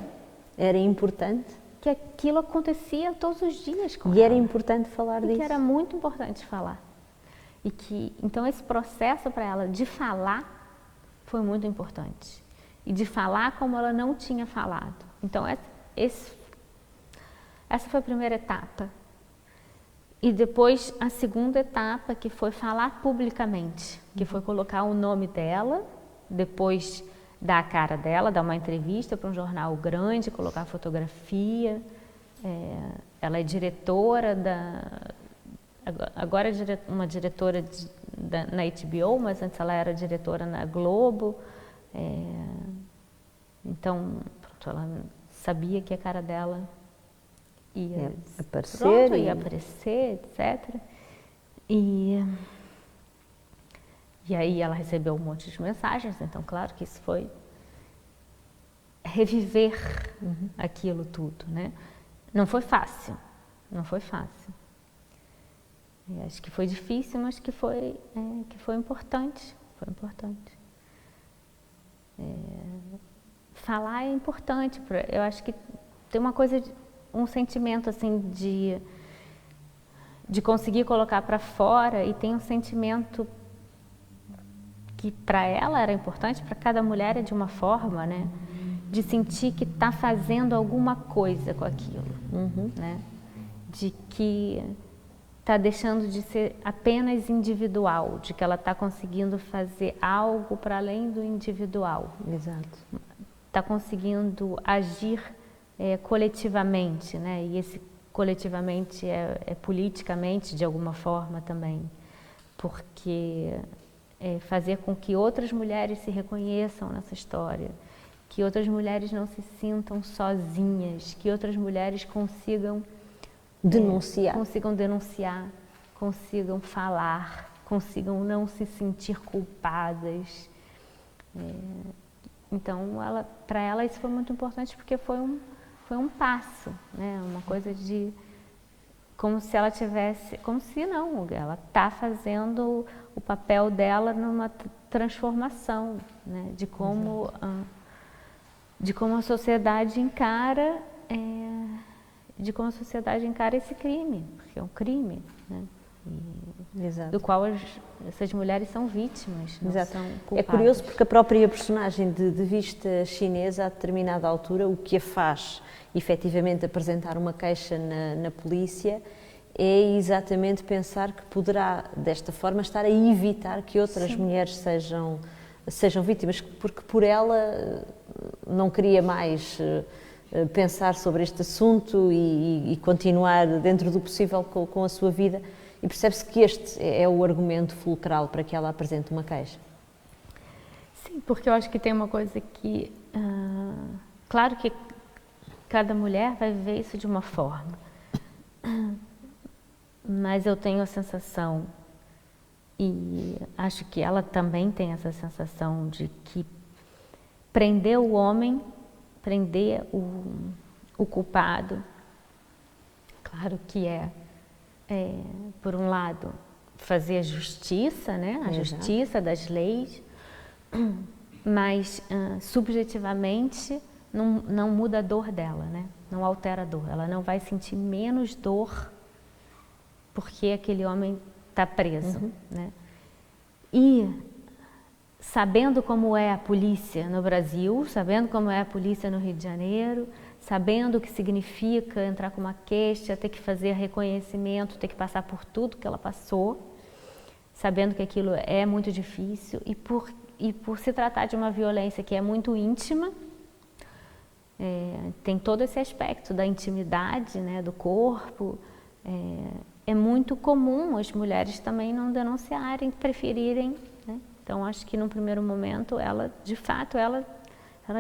era importante, que aquilo acontecia todos os dias com ela. E era importante falar disso. Que era muito importante falar. E que, então, esse processo para ela de falar foi muito importante. E de falar como ela não tinha falado. Então, essa foi a primeira etapa. E depois, a segunda etapa, que foi falar publicamente. Que foi colocar o nome dela, depois dar a cara dela, dar uma entrevista para um jornal grande, colocar fotografia. Ela é diretora agora é uma diretora na HBO, mas antes ela era diretora na Globo. Então, pronto, ela sabia que a cara dela ia aparecer, etc. E aí ela recebeu um monte de mensagens, então claro que isso foi reviver aquilo tudo, né? Não foi fácil, não foi fácil. Acho que foi difícil, mas que foi importante, foi importante. Falar é importante, eu acho que tem uma coisa, um sentimento assim de conseguir colocar para fora, e tem um sentimento que para ela era importante, para cada mulher é de uma forma, né? De sentir que está fazendo alguma coisa com aquilo, né? De que está deixando de ser apenas individual, de que ela está conseguindo fazer algo para além do individual. Exato. Está conseguindo agir coletivamente, né? E esse coletivamente é politicamente de alguma forma também, porque fazer com que outras mulheres se reconheçam nessa história, que outras mulheres não se sintam sozinhas, que outras mulheres consigam denunciar, consigam falar, consigam não se sentir culpadas. Então, para ela isso foi muito importante, porque foi um passo, né? Uma coisa como se ela tivesse, como se não, ela está fazendo o papel dela numa transformação, né? De como a sociedade encara esse crime, porque é um crime, né? Do qual essas mulheres são vítimas, não são culpadas. É curioso porque a própria personagem de vista chinesa, a determinada altura, o que a faz efetivamente apresentar uma queixa na polícia é exatamente pensar que poderá, desta forma, estar a evitar que outras mulheres sejam vítimas, porque por ela não queria mais pensar sobre este assunto e continuar dentro do possível com a sua vida. E percebe-se que este é o argumento fulcral para que ela apresente uma queixa. Sim, porque eu acho que tem uma coisa que... claro que cada mulher vai viver isso de uma forma. Mas eu tenho a sensação, e acho que ela também tem essa sensação, de que prender o homem, prender o culpado, claro que por um lado, fazer a justiça, né? A justiça das leis, mas subjetivamente não muda a dor dela, né? Não altera a dor. Ela não vai sentir menos dor porque aquele homem está preso, né? E sabendo como é a polícia no Brasil, sabendo como é a polícia no Rio de Janeiro, sabendo o que significa entrar com uma queixa, ter que fazer reconhecimento, ter que passar por tudo que ela passou, sabendo que aquilo é muito difícil e por se tratar de uma violência que é muito íntima, tem todo esse aspecto da intimidade, né, do corpo. É muito comum as mulheres também não denunciarem, preferirem, né? Então acho que num primeiro momento ela, de fato, ela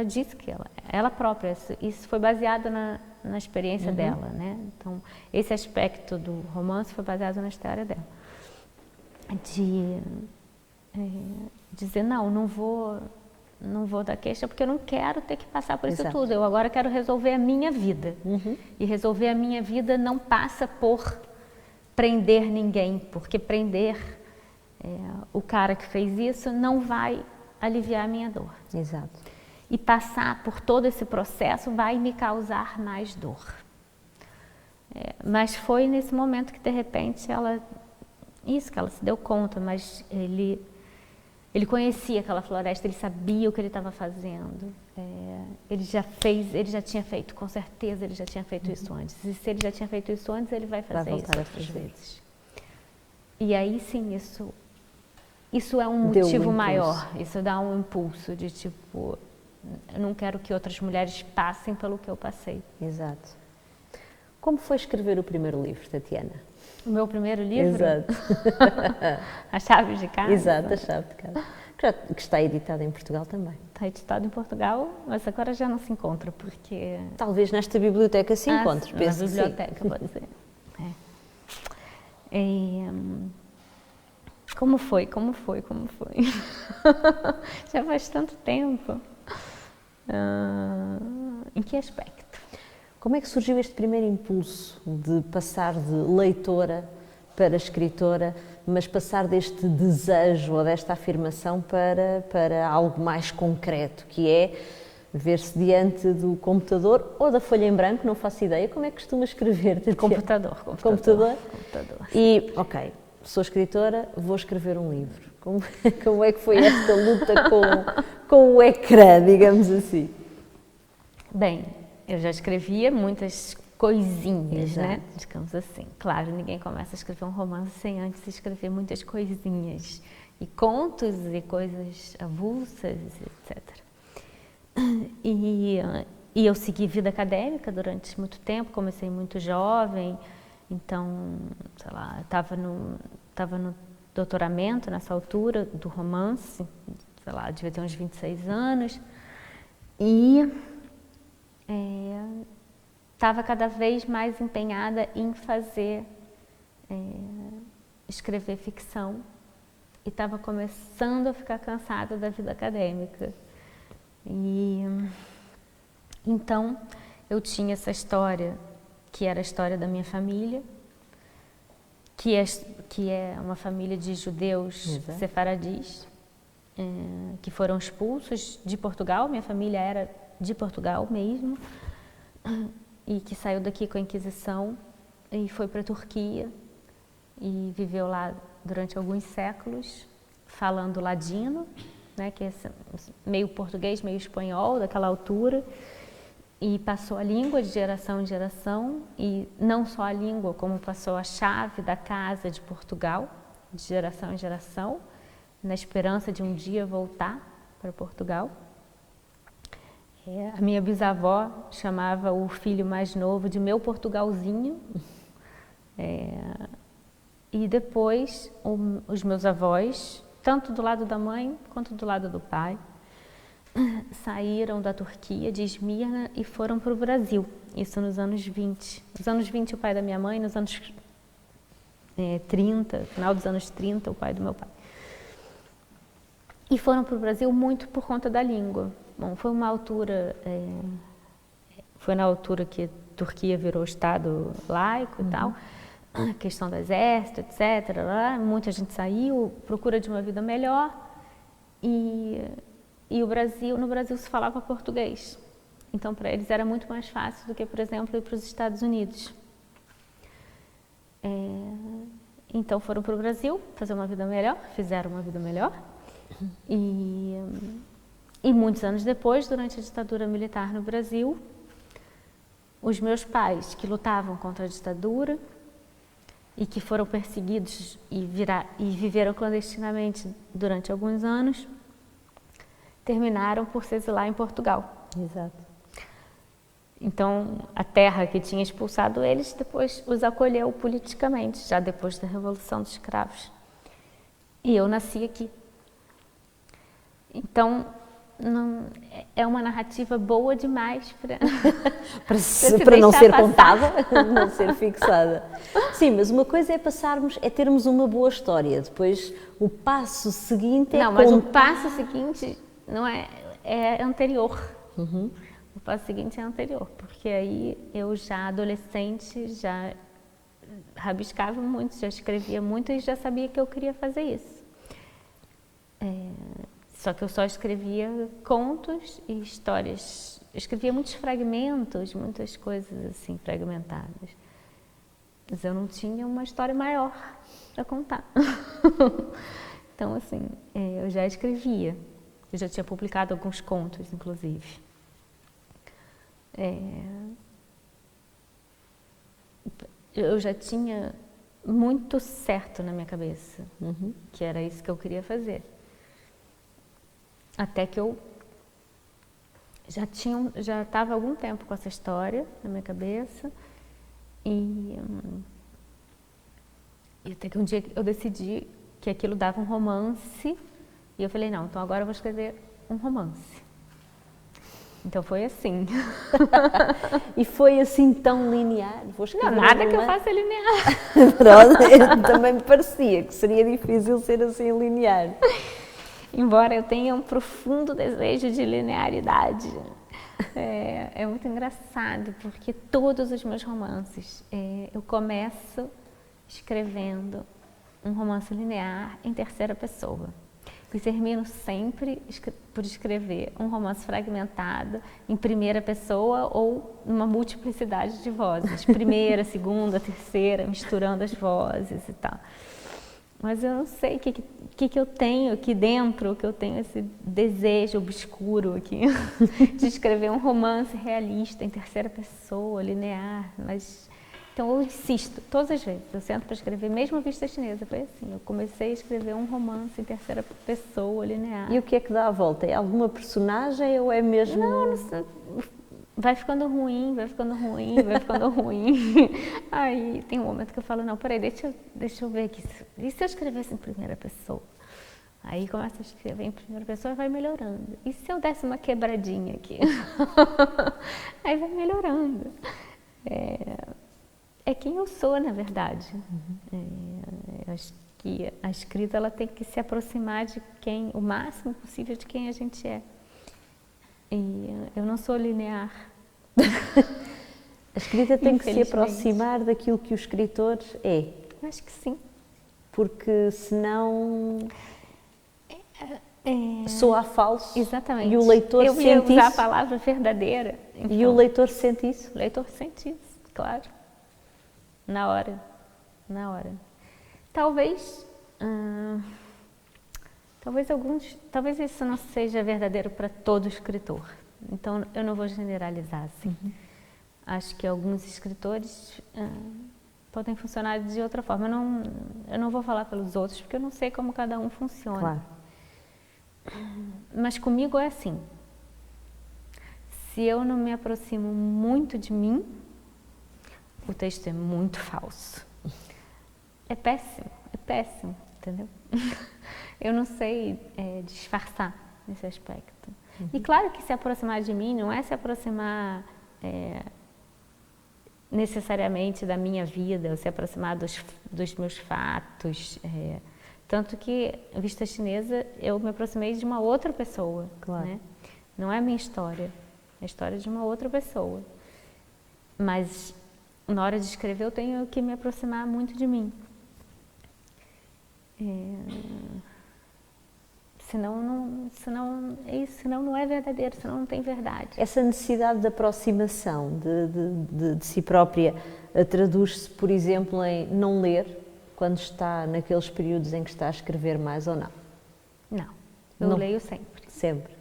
disse que ela própria, isso foi baseado na experiência dela, né? Então esse aspecto do romance foi baseado na história dela, de dizer não vou dar queixa porque eu não quero ter que passar por isso tudo. Eu agora quero resolver a minha vida. E resolver a minha vida não passa por prender ninguém, porque prender o cara que fez isso não vai aliviar a minha dor. Exato. E passar por todo esse processo vai me causar mais dor. Mas foi nesse momento que de repente ela se deu conta, mas ele conhecia aquela floresta, ele sabia o que ele estava fazendo. Ele já tinha feito, com certeza ele já tinha feito isso antes. E se ele já tinha feito isso antes, ele vai fazer isso outras vezes. E aí sim, isso é um motivo maior, isso dá um impulso de tipo, eu não quero que outras mulheres passem pelo que eu passei. Exato. Como foi escrever o primeiro livro, Tatiana? O meu primeiro livro? Exato. A Chave de Casa? Exato, A Chave de Casa. Que está editado em Portugal também. Está editado em Portugal, mas agora já não se encontra, porque... Talvez nesta biblioteca se encontre, penso. Na biblioteca, pode ser. Como foi? Já faz tanto tempo. Em que aspecto? Como é que surgiu este primeiro impulso de passar de leitora para escritora, mas passar deste desejo ou desta afirmação para algo mais concreto, que é ver-se diante do computador ou da folha em branco, não faço ideia, como é que costuma escrever? Computador. E, ok, sou escritora, vou escrever um livro. Como é que foi esta luta com o ecrã, digamos assim? Bem, eu já escrevia muitas coisinhas, né? Digamos assim. Claro, ninguém começa a escrever um romance sem antes escrever muitas coisinhas. E contos e coisas avulsas, etc. E eu segui vida acadêmica durante muito tempo, comecei muito jovem. Então, sei lá, estava no doutoramento nessa altura do romance, sei lá, devia ter uns 26 anos. E estava cada vez mais empenhada em escrever ficção e estava começando a ficar cansada da vida acadêmica. E então eu tinha essa história, que era a história da minha família, que é uma família de judeus sefaradis, que foram expulsos de Portugal. Minha família era de Portugal mesmo, e que saiu daqui com a Inquisição e foi para a Turquia e viveu lá durante alguns séculos, falando ladino, né, que é meio português, meio espanhol daquela altura, e passou a língua de geração em geração, e não só a língua, como passou a chave da casa de Portugal, de geração em geração, na esperança de um dia voltar para Portugal. A minha bisavó chamava o filho mais novo de meu Portugalzinho. E depois os meus avós, tanto do lado da mãe quanto do lado do pai, saíram da Turquia, de Esmirna, e foram para o Brasil. Isso nos anos 20. Nos anos 20 o pai da minha mãe, nos anos 30, final dos anos 30 o pai do meu pai. E foram para o Brasil muito por conta da língua. Bom, foi uma altura, foi na altura que a Turquia virou Estado laico e tal, a questão do exército, etc. Muita gente saiu, procura de uma vida melhor, E no Brasil se falava português. Então, para eles era muito mais fácil do que, por exemplo, ir para os Estados Unidos. Então, foram para o Brasil fazer uma vida melhor, fizeram uma vida melhor. E muitos anos depois, durante a ditadura militar no Brasil, os meus pais, que lutavam contra a ditadura e que foram perseguidos e viveram clandestinamente durante alguns anos, terminaram por se exilar em Portugal. Exato. Então, a terra que tinha expulsado eles, depois os acolheu politicamente, já depois da Revolução dos Escravos. E eu nasci aqui. Então, é uma narrativa boa demais para não ser contada, não ser fixada. Sim, mas uma coisa é termos uma boa história. Depois, o passo seguinte é mas o passo seguinte não é anterior. Uhum. O passo seguinte é anterior, porque aí eu já adolescente, já rabiscava muito, já escrevia muito e já sabia que eu queria fazer isso. Só que eu só escrevia contos e histórias. Eu escrevia muitos fragmentos, muitas coisas assim fragmentadas. Mas eu não tinha uma história maior para contar. Então, assim, eu já escrevia. Eu já tinha publicado alguns contos, inclusive. Eu já tinha muito certo na minha cabeça, que era isso que eu queria fazer. Até que eu já estava há algum tempo com essa história na minha cabeça e até que um dia eu decidi que aquilo dava um romance e eu falei, não, então agora eu vou escrever um romance. Então foi assim. E foi assim tão linear? Não, nada que eu faça é linear. Pronto, também me parecia que seria difícil ser assim linear. Embora eu tenha um profundo desejo de linearidade. É muito engraçado, porque todos os meus romances, eu começo escrevendo um romance linear em terceira pessoa. E termino sempre por escrever um romance fragmentado em primeira pessoa ou numa multiplicidade de vozes. Primeira, segunda, terceira, misturando as vozes e tal. Mas eu não sei o que eu tenho aqui dentro, que eu tenho esse desejo obscuro aqui de escrever um romance realista em terceira pessoa, linear, mas... Então eu insisto, todas as vezes, eu sento para escrever, mesmo a Vista Chinesa, foi assim, eu comecei a escrever um romance em terceira pessoa, linear. E o que é que dá a volta? É alguma personagem ou é mesmo... Não sei, vai ficando ruim, vai ficando ruim, vai ficando ruim. Aí tem um momento que eu falo, não, peraí, deixa eu ver aqui, e se eu escrevesse em primeira pessoa? Aí começa a escrever em primeira pessoa e vai melhorando. E se eu desse uma quebradinha aqui? Aí vai melhorando. É quem eu sou, na verdade. Eu acho que a escrita ela tem que se aproximar de o máximo possível de quem a gente é. E eu não sou linear. A escrita tem que se aproximar daquilo que o escritor é. Eu acho que sim. Porque senão soa falso. Exatamente. E o leitor sente isso. Eu ia usar a palavra verdadeira. Então, e o leitor sente isso? O leitor sente isso, claro. Na hora. Talvez isso não seja verdadeiro para todo escritor. Então, eu não vou generalizar assim. Acho que alguns escritores podem funcionar de outra forma. Eu não vou falar pelos outros, porque eu não sei como cada um funciona. Claro. Mas comigo é assim. Se eu não me aproximo muito de mim, o texto é muito falso. É péssimo, entendeu? Eu não sei disfarçar nesse aspecto. E claro que se aproximar de mim não é se aproximar necessariamente da minha vida, ou se aproximar dos meus fatos. Tanto que, Vista Chinesa, eu me aproximei de uma outra pessoa. Claro. Né? Não é a minha história, é a história de uma outra pessoa. Mas na hora de escrever eu tenho que me aproximar senão não é verdadeiro, senão não tem verdade. Essa necessidade de aproximação de si própria traduz-se, por exemplo, em não ler quando está naqueles períodos em que está a escrever mais ou não? Não, eu leio sempre. Sempre.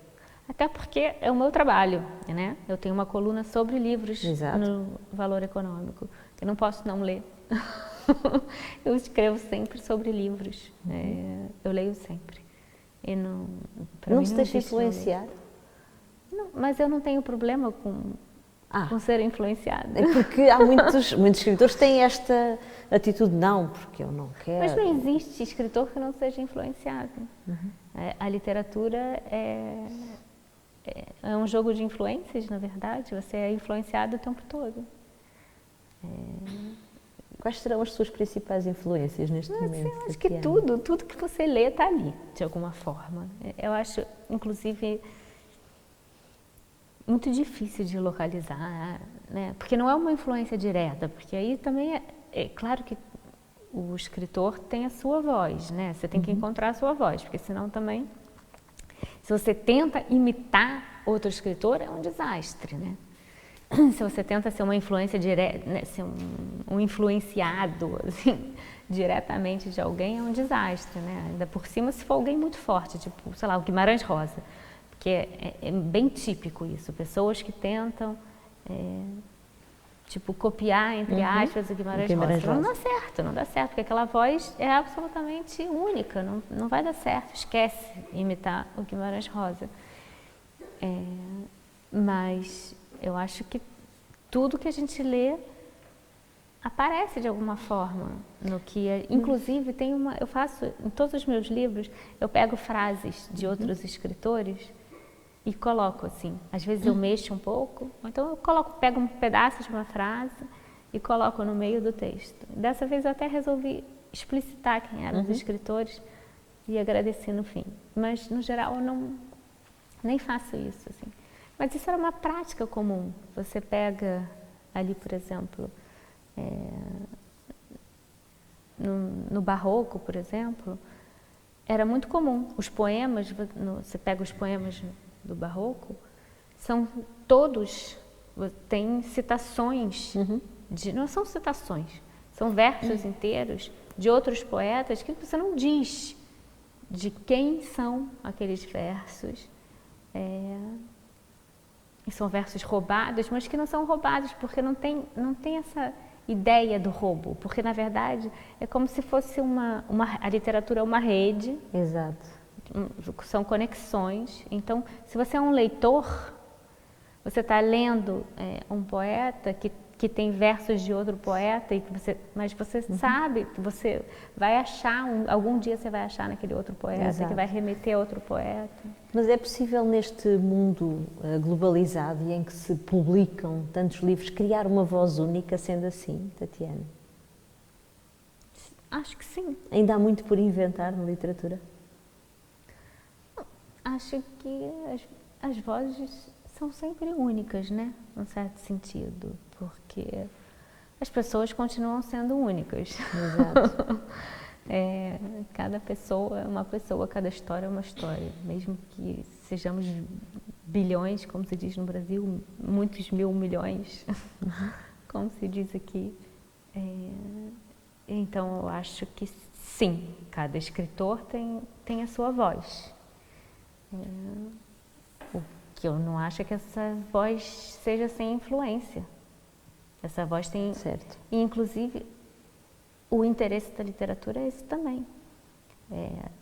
Até porque é o meu trabalho, né? Eu tenho uma coluna sobre livros Exato. no Valor Econômico. Eu não posso não ler. Eu escrevo sempre sobre livros. Eu leio sempre. E não se deixa influenciar? Não, mas eu não tenho problema com ser influenciada. É porque há muitos escritores que têm esta atitude, não, porque eu não quero. Mas não existe escritor que não seja influenciado. A literatura é um jogo de influências, na verdade. Você é influenciado o tempo todo. Quais serão as suas principais influências neste momento? Eu acho que tudo que você lê está ali, de alguma forma. Eu acho, inclusive, muito difícil de localizar, né? Porque não é uma influência direta, porque aí também é claro que o escritor tem a sua voz, né? Você tem que encontrar a sua voz, porque senão também, se você tenta imitar outro escritor, é um desastre, né? Se você tenta ser uma influência direta, né? Ser um influenciado, assim, diretamente de alguém, é um desastre, né? Ainda por cima, se for alguém muito forte, tipo, sei lá, o Guimarães Rosa, porque é bem típico isso, pessoas que tentam, tipo, copiar, entre aspas, o Guimarães Rosa. Não dá certo, porque aquela voz é absolutamente única, não vai dar certo, esquece imitar o Guimarães Rosa. Mas eu acho que tudo que a gente lê aparece de alguma forma no que inclusive eu faço em todos os meus livros, eu pego frases de outros escritores e coloco assim. Às vezes eu mexo um pouco, ou então eu pego um pedaço de uma frase e coloco no meio do texto. Dessa vez eu até resolvi explicitar quem eram os escritores e agradeci no fim. Mas no geral eu nem faço isso assim. Mas isso era uma prática comum. Você pega ali, por exemplo, no Barroco, por exemplo, era muito comum. Os poemas, você pega os poemas do Barroco, são todos, tem citações, não são citações, são versos inteiros de outros poetas que você não diz de quem são aqueles versos. E são versos roubados, mas que não são roubados, porque não tem essa ideia do roubo, porque na verdade é como se fosse a literatura é uma rede. Exato. São conexões. Então, se você é um leitor, você está lendo um poeta que tem versos de outro poeta, mas você sabe que você vai achar, algum dia você vai achar naquele outro poeta, exato, que vai remeter a outro poeta. Mas é possível neste mundo globalizado e em que se publicam tantos livros, criar uma voz única sendo assim, Tatiana? Acho que sim. Ainda há muito por inventar na literatura? Acho que as vozes são sempre únicas, né? Num certo sentido, porque as pessoas continuam sendo únicas. Exato. Cada pessoa é uma pessoa, cada história é uma história. Mesmo que sejamos bilhões, como se diz no Brasil, muitos mil milhões, como se diz aqui. Então, eu acho que sim, cada escritor tem a sua voz. O que eu não acho é que essa voz seja sem influência. Essa voz tem... Certo. E, inclusive, o interesse da literatura é esse também.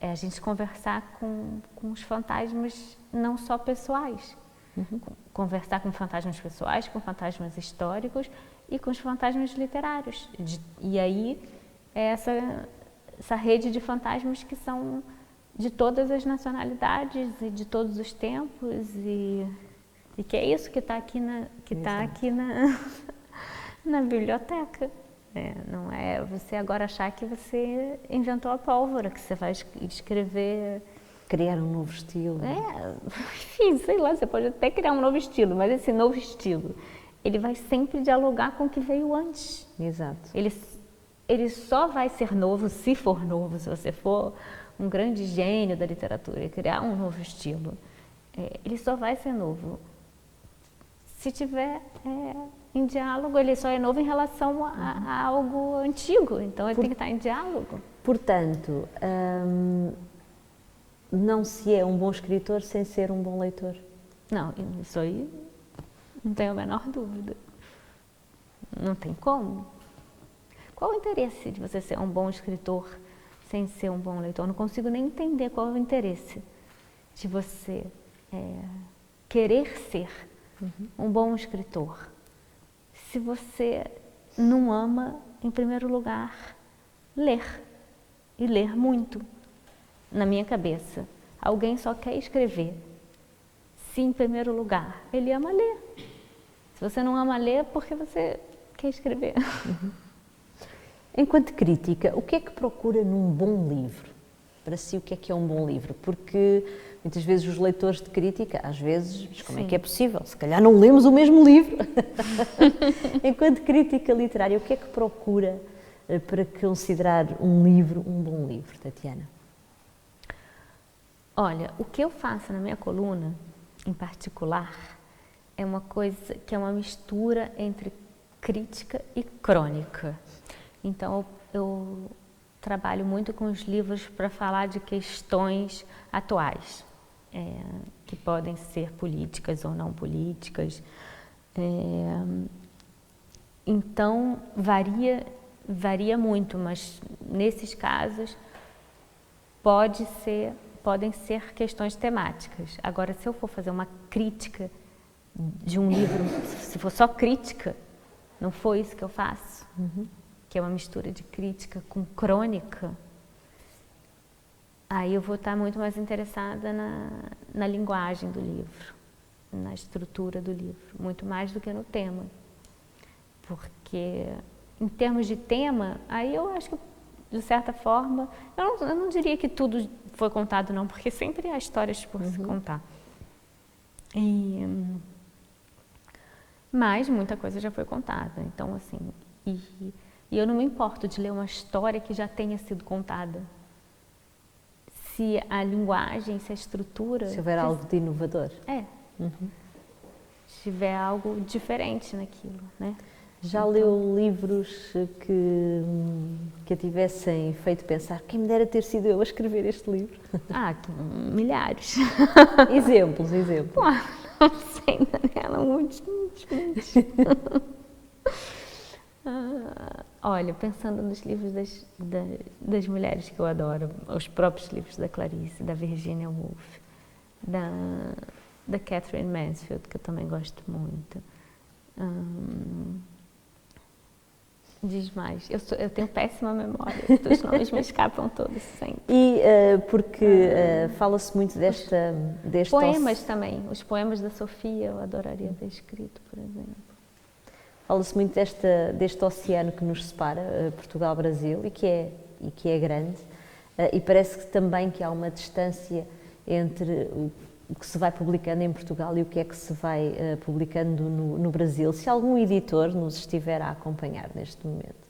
É a gente conversar com os fantasmas não só pessoais. Conversar com fantasmas pessoais, com fantasmas históricos e com os fantasmas literários. E aí, é essa rede de fantasmas que são de todas as nacionalidades e de todos os tempos. E que é isso que está aqui na biblioteca. Não é você agora achar que você inventou a pólvora, que você vai escrever... Criar um novo estilo. Enfim, sei lá, você pode até criar um novo estilo, mas esse novo estilo, ele vai sempre dialogar com o que veio antes. Exato. Ele só vai ser novo, se for novo, se você for um grande gênio da literatura e criar um novo estilo, ele só vai ser novo se tiver em diálogo. Ele só é novo em relação a algo antigo, então ele tem que estar em diálogo. Portanto, não se é um bom escritor sem ser um bom leitor. Não, isso aí não tenho a menor dúvida. Não tem como. Qual o interesse de você ser um bom escritor sem ser um bom leitor? Eu não consigo nem entender qual é o interesse de você querer ser um bom escritor se você não ama, em primeiro lugar, ler. E ler muito. Na minha cabeça, alguém só quer escrever se, em primeiro lugar, ele ama ler. Se você não ama ler, é porque você quer escrever. Enquanto crítica, o que é que procura num bom livro? Para si, o que é um bom livro? Porque muitas vezes os leitores de crítica, às vezes, mas como é que é possível? Se calhar não lemos o mesmo livro. Enquanto crítica literária, o que é que procura para considerar um livro um bom livro, Tatiana? Olha, o que eu faço na minha coluna, em particular, é uma coisa que é uma mistura entre crítica e crônica. Então, eu trabalho muito com os livros para falar de questões atuais, que podem ser políticas ou não políticas. Então, varia muito, mas nesses casos podem ser questões temáticas. Agora, se eu for fazer uma crítica de um livro, se for só crítica, não foi isso que eu faço, que é uma mistura de crítica com crônica, aí eu vou estar muito mais interessada na linguagem do livro, na estrutura do livro, muito mais do que no tema. Porque, em termos de tema, aí eu acho que, de certa forma, eu não diria que tudo foi contado, não, porque sempre há histórias por se contar. Mas muita coisa já foi contada, então, assim, e eu não me importo de ler uma história que já tenha sido contada. Se a linguagem, se a estrutura... Se houver algo de inovador. Se tiver algo diferente naquilo, né? Já leu livros que a tivessem feito pensar, quem me dera ter sido eu a escrever este livro? Milhares. Exemplos. Não sei, Daniela, muitos. Olha, pensando nos livros das mulheres que eu adoro, os próprios livros da Clarice, da Virginia Woolf, da Catherine Mansfield, que eu também gosto muito. Diz mais. Eu tenho péssima memória, os nomes me escapam todos sempre. E porque fala-se muito deste... Poemas também, os poemas da Sofia eu adoraria ter escrito, por exemplo. Fala-se muito deste oceano que nos separa, Portugal-Brasil, e que é grande, e parece que também que há uma distância entre o que se vai publicando em Portugal e o que é que se vai publicando no Brasil. Se algum editor nos estiver a acompanhar neste momento,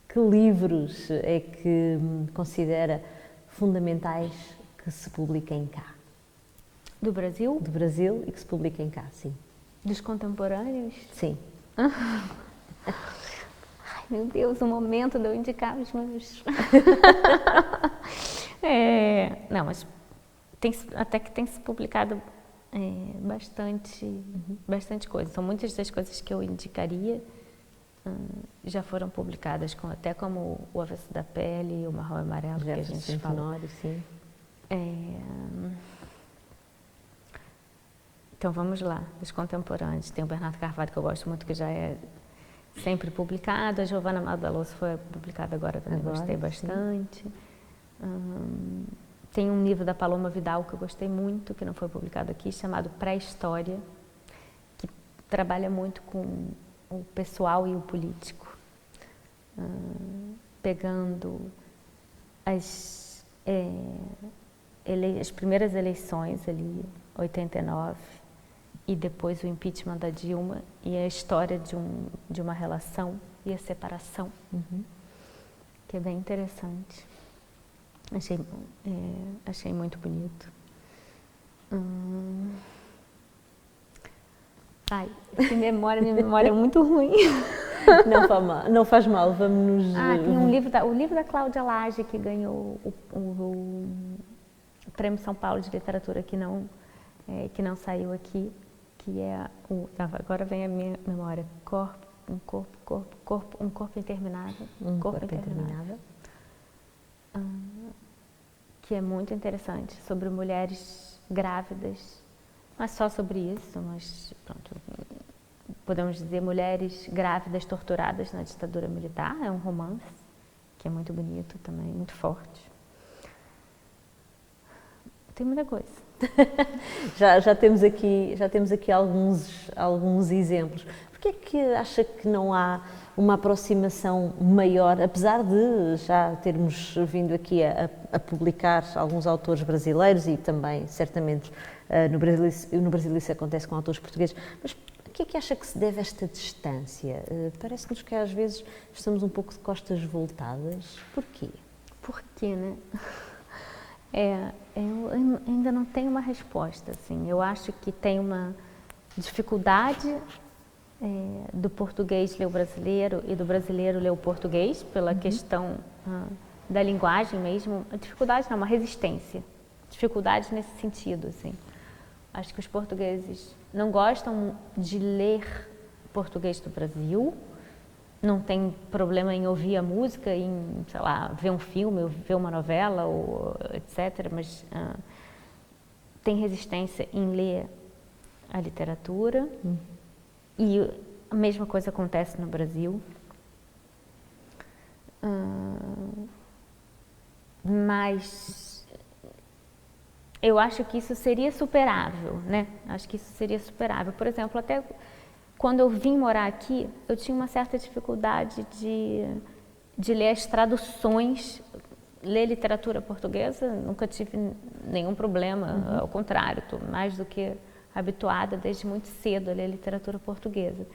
que livros é que considera fundamentais que se publiquem cá? Do Brasil? Do Brasil e que se publiquem cá, sim. Dos contemporâneos? Sim. Ai, meu Deus, o momento de eu indicar os meus... Não, mas até que tem se publicado bastante coisa. São muitas das coisas que eu indicaria já foram publicadas, até como O Avesso da Pele e O Marrom Amarelo, que a gente falou. Sim. Então vamos lá, dos contemporâneos. Tem o Bernardo Carvalho, que eu gosto muito, que já é sempre publicado. A Giovana Madaloso foi publicada agora também, gostei bastante. Tem um livro da Paloma Vidal que eu gostei muito, que não foi publicado aqui, chamado Pré-História, que trabalha muito com o pessoal e o político, pegando as primeiras eleições ali, 89, e depois o impeachment da Dilma, e a história de uma relação e a separação, que é bem interessante. Achei muito bonito. Minha memória é muito ruim. Não faz mal, vamos nos... Tem o livro da Cláudia Lage, que ganhou o Prêmio São Paulo de Literatura, que não saiu aqui, que é agora vem a minha memória, um corpo interminável. Um corpo interminável. Que é muito interessante, sobre mulheres grávidas. Não é só sobre isso, mas pronto, podemos dizer mulheres grávidas torturadas na ditadura militar. É um romance que é muito bonito também, muito forte. Tem muita coisa. já temos aqui alguns exemplos. Por que é que acha que não há uma aproximação maior, apesar de já termos vindo aqui a publicar alguns autores brasileiros e também, certamente, no Brasil isso acontece com autores portugueses, mas a que é que acha que se deve esta distância? Parece-nos que às vezes estamos um pouco de costas voltadas. Porquê? Porquê, né? Eu ainda não tenho uma resposta, assim. Eu acho que tem uma dificuldade do português ler o brasileiro e do brasileiro ler o português, pela questão da linguagem mesmo. A dificuldade não, uma resistência. Dificuldade nesse sentido, assim. Acho que os portugueses não gostam de ler português do Brasil, não tem problema em ouvir a música, em, sei lá, ver um filme, ou ver uma novela, ou etc., mas tem resistência em ler a literatura. E a mesma coisa acontece no Brasil. Mas eu acho que isso seria superável, né? Acho que isso seria superável. Por exemplo, até quando eu vim morar aqui, eu tinha uma certa dificuldade de ler as traduções, ler literatura portuguesa, nunca tive nenhum problema, ao contrário, estou mais do que habituada desde muito cedo a ler literatura portuguesa.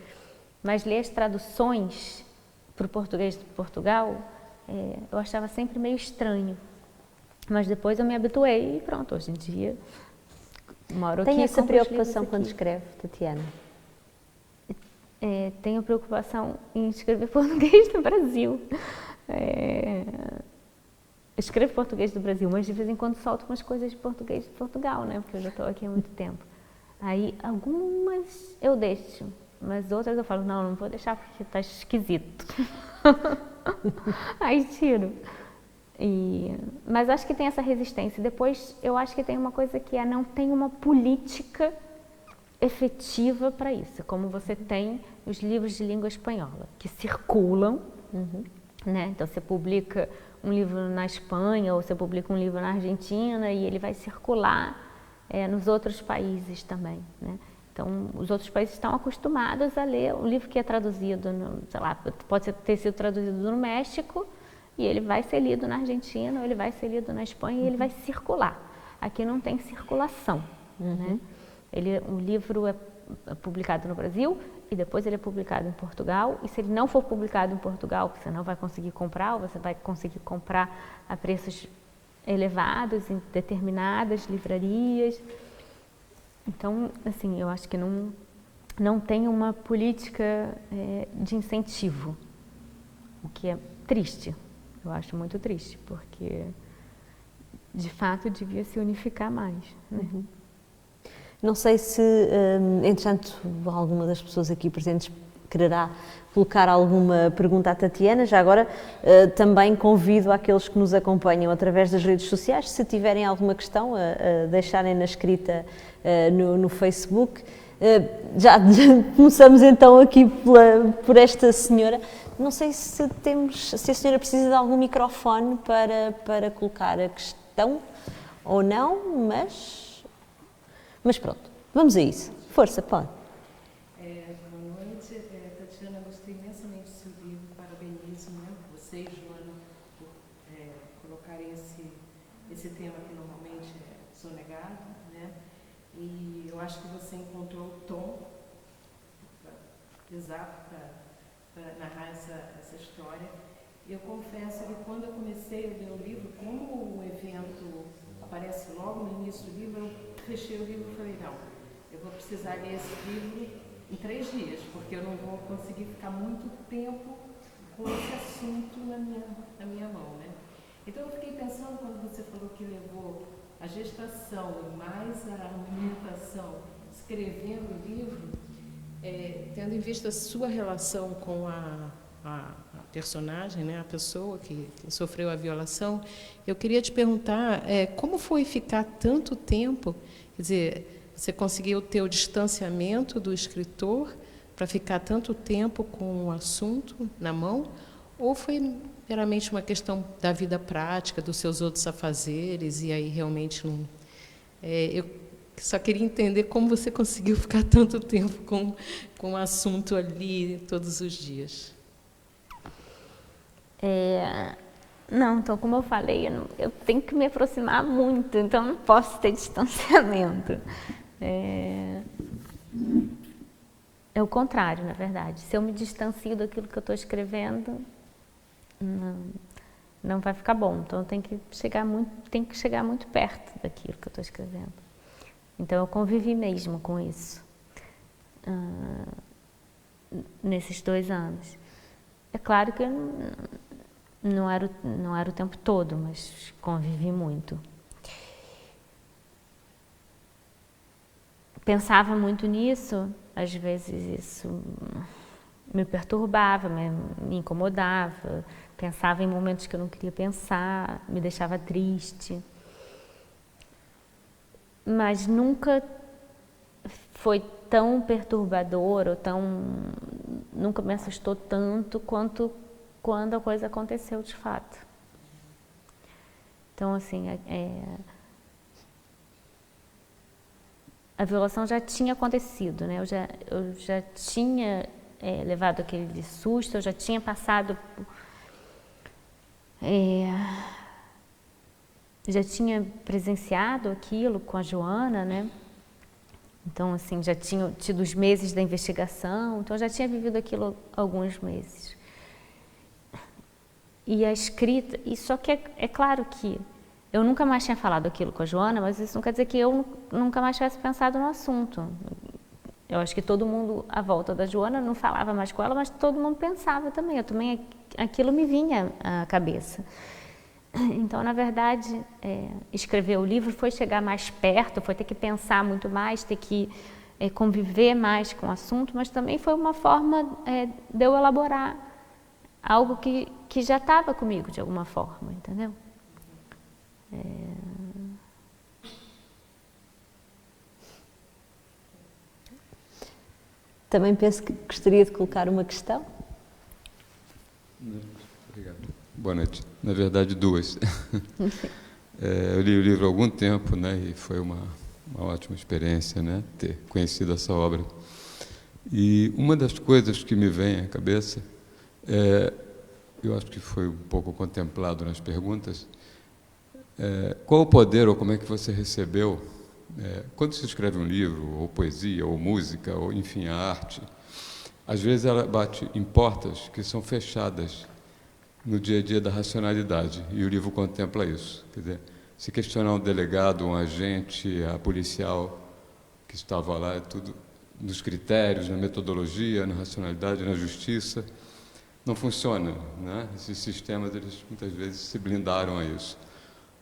Mas ler as traduções para o português de Portugal, eu achava sempre meio estranho. Mas depois eu me habituei e pronto, hoje em dia moro aqui. Tem essa preocupação quando escreve, Tatiana? Tenho preocupação em escrever português do Brasil. Escrevo português do Brasil, mas de vez em quando solto umas coisas de português de Portugal, né? Porque eu já estou aqui há muito tempo. Aí algumas eu deixo, mas outras eu falo, não vou deixar porque está esquisito. Aí tiro. Mas acho que tem essa resistência. Depois eu acho que tem uma coisa que não tem uma política efetiva para isso, como você tem os livros de língua espanhola, que circulam, né? Então você publica um livro na Espanha ou você publica um livro na Argentina e ele vai circular nos outros países também, né? Então os outros países estão acostumados a ler um livro que é traduzido, sei lá, pode ter sido traduzido no México e ele vai ser lido na Argentina ou ele vai ser lido na Espanha e ele vai circular. Aqui não tem circulação, né? O livro é publicado no Brasil e depois ele é publicado em Portugal. E se ele não for publicado em Portugal, você não vai conseguir comprar, ou você vai conseguir comprar a preços elevados em determinadas livrarias. Então, assim, eu acho que não tem uma política de incentivo, o que é triste. Eu acho muito triste, porque de fato devia se unificar mais, né? Não sei se, entretanto, alguma das pessoas aqui presentes quererá colocar alguma pergunta à Tatiana. Já agora, também convido aqueles que nos acompanham através das redes sociais, se tiverem alguma questão, a deixarem na escrita no Facebook. Já começamos então aqui por esta senhora. Não sei se a senhora precisa de algum microfone para colocar a questão ou não, mas pronto, vamos a isso. Força, pode. Boa noite. Tatiana, gostei imensamente do seu livro. Parabenizo, né, você e Joana por colocarem esse tema que normalmente é sonegado, né? E eu acho que você encontrou o tom exato para narrar essa história. Eu confesso que quando eu comecei a ler o livro, como o evento aparece logo no início do livro, eu fechei o livro e falei, não, eu vou precisar ler esse livro em 3 dias, porque eu não vou conseguir ficar muito tempo com esse assunto na minha mão, né? Então eu fiquei pensando, quando você falou que levou a gestação e mais a amamentação escrevendo o livro, tendo em vista a sua relação com a personagem, né, a pessoa que sofreu a violação, eu queria te perguntar como foi ficar tanto tempo, quer dizer, você conseguiu ter o distanciamento do escritor para ficar tanto tempo com o assunto na mão, ou foi meramente uma questão da vida prática, dos seus outros afazeres, e aí realmente não... eu só queria entender como você conseguiu ficar tanto tempo com o assunto ali todos os dias. Não, então, como eu falei, eu tenho que me aproximar muito, então não posso ter distanciamento. É o contrário, na verdade. Se eu me distancio daquilo que eu estou escrevendo, não vai ficar bom. Então, eu tenho que chegar muito perto daquilo que eu estou escrevendo. Então, eu convivi mesmo com isso nesses 2 anos. É claro que não era o tempo todo, mas convivi muito. Pensava muito nisso, às vezes isso me perturbava, me incomodava, pensava em momentos que eu não queria pensar, me deixava triste. Mas nunca foi tão perturbador ou nunca me assustou tanto quanto quando a coisa aconteceu de fato. Então, assim, a violação já tinha acontecido, né? Eu já tinha levado aquele susto, eu já tinha passado... já tinha presenciado aquilo com a Joana, né? Então, assim, já tinha tido os meses da investigação, então eu já tinha vivido aquilo alguns meses. E a escrita, e só que é claro que eu nunca mais tinha falado aquilo com a Joana, mas isso não quer dizer que eu nunca mais tivesse pensado no assunto. Eu acho que todo mundo à volta da Joana não falava mais com ela, mas todo mundo pensava também. Eu também, aquilo me vinha à cabeça. Então, na verdade, escrever o livro foi chegar mais perto, foi ter que pensar muito mais, ter que conviver mais com o assunto, mas também foi uma forma de eu elaborar algo que já estava comigo de alguma forma, entendeu? Também penso que gostaria de colocar uma questão. Obrigado. Boa noite. Na verdade, 2. Eu li o livro há algum tempo, né, e foi uma ótima experiência, né, ter conhecido essa obra. E uma das coisas que me vem à cabeça, eu acho que foi um pouco contemplado nas perguntas, qual o poder ou como é que você recebeu, quando se escreve um livro, ou poesia, ou música, ou enfim, a arte, às vezes ela bate em portas que são fechadas no dia a dia da racionalidade, e o livro contempla isso. Quer dizer, se questionar um delegado, um agente, a policial que estava lá, tudo nos critérios, na metodologia, na racionalidade, na justiça, não funciona, né? Esses sistemas, eles muitas vezes se blindaram a isso.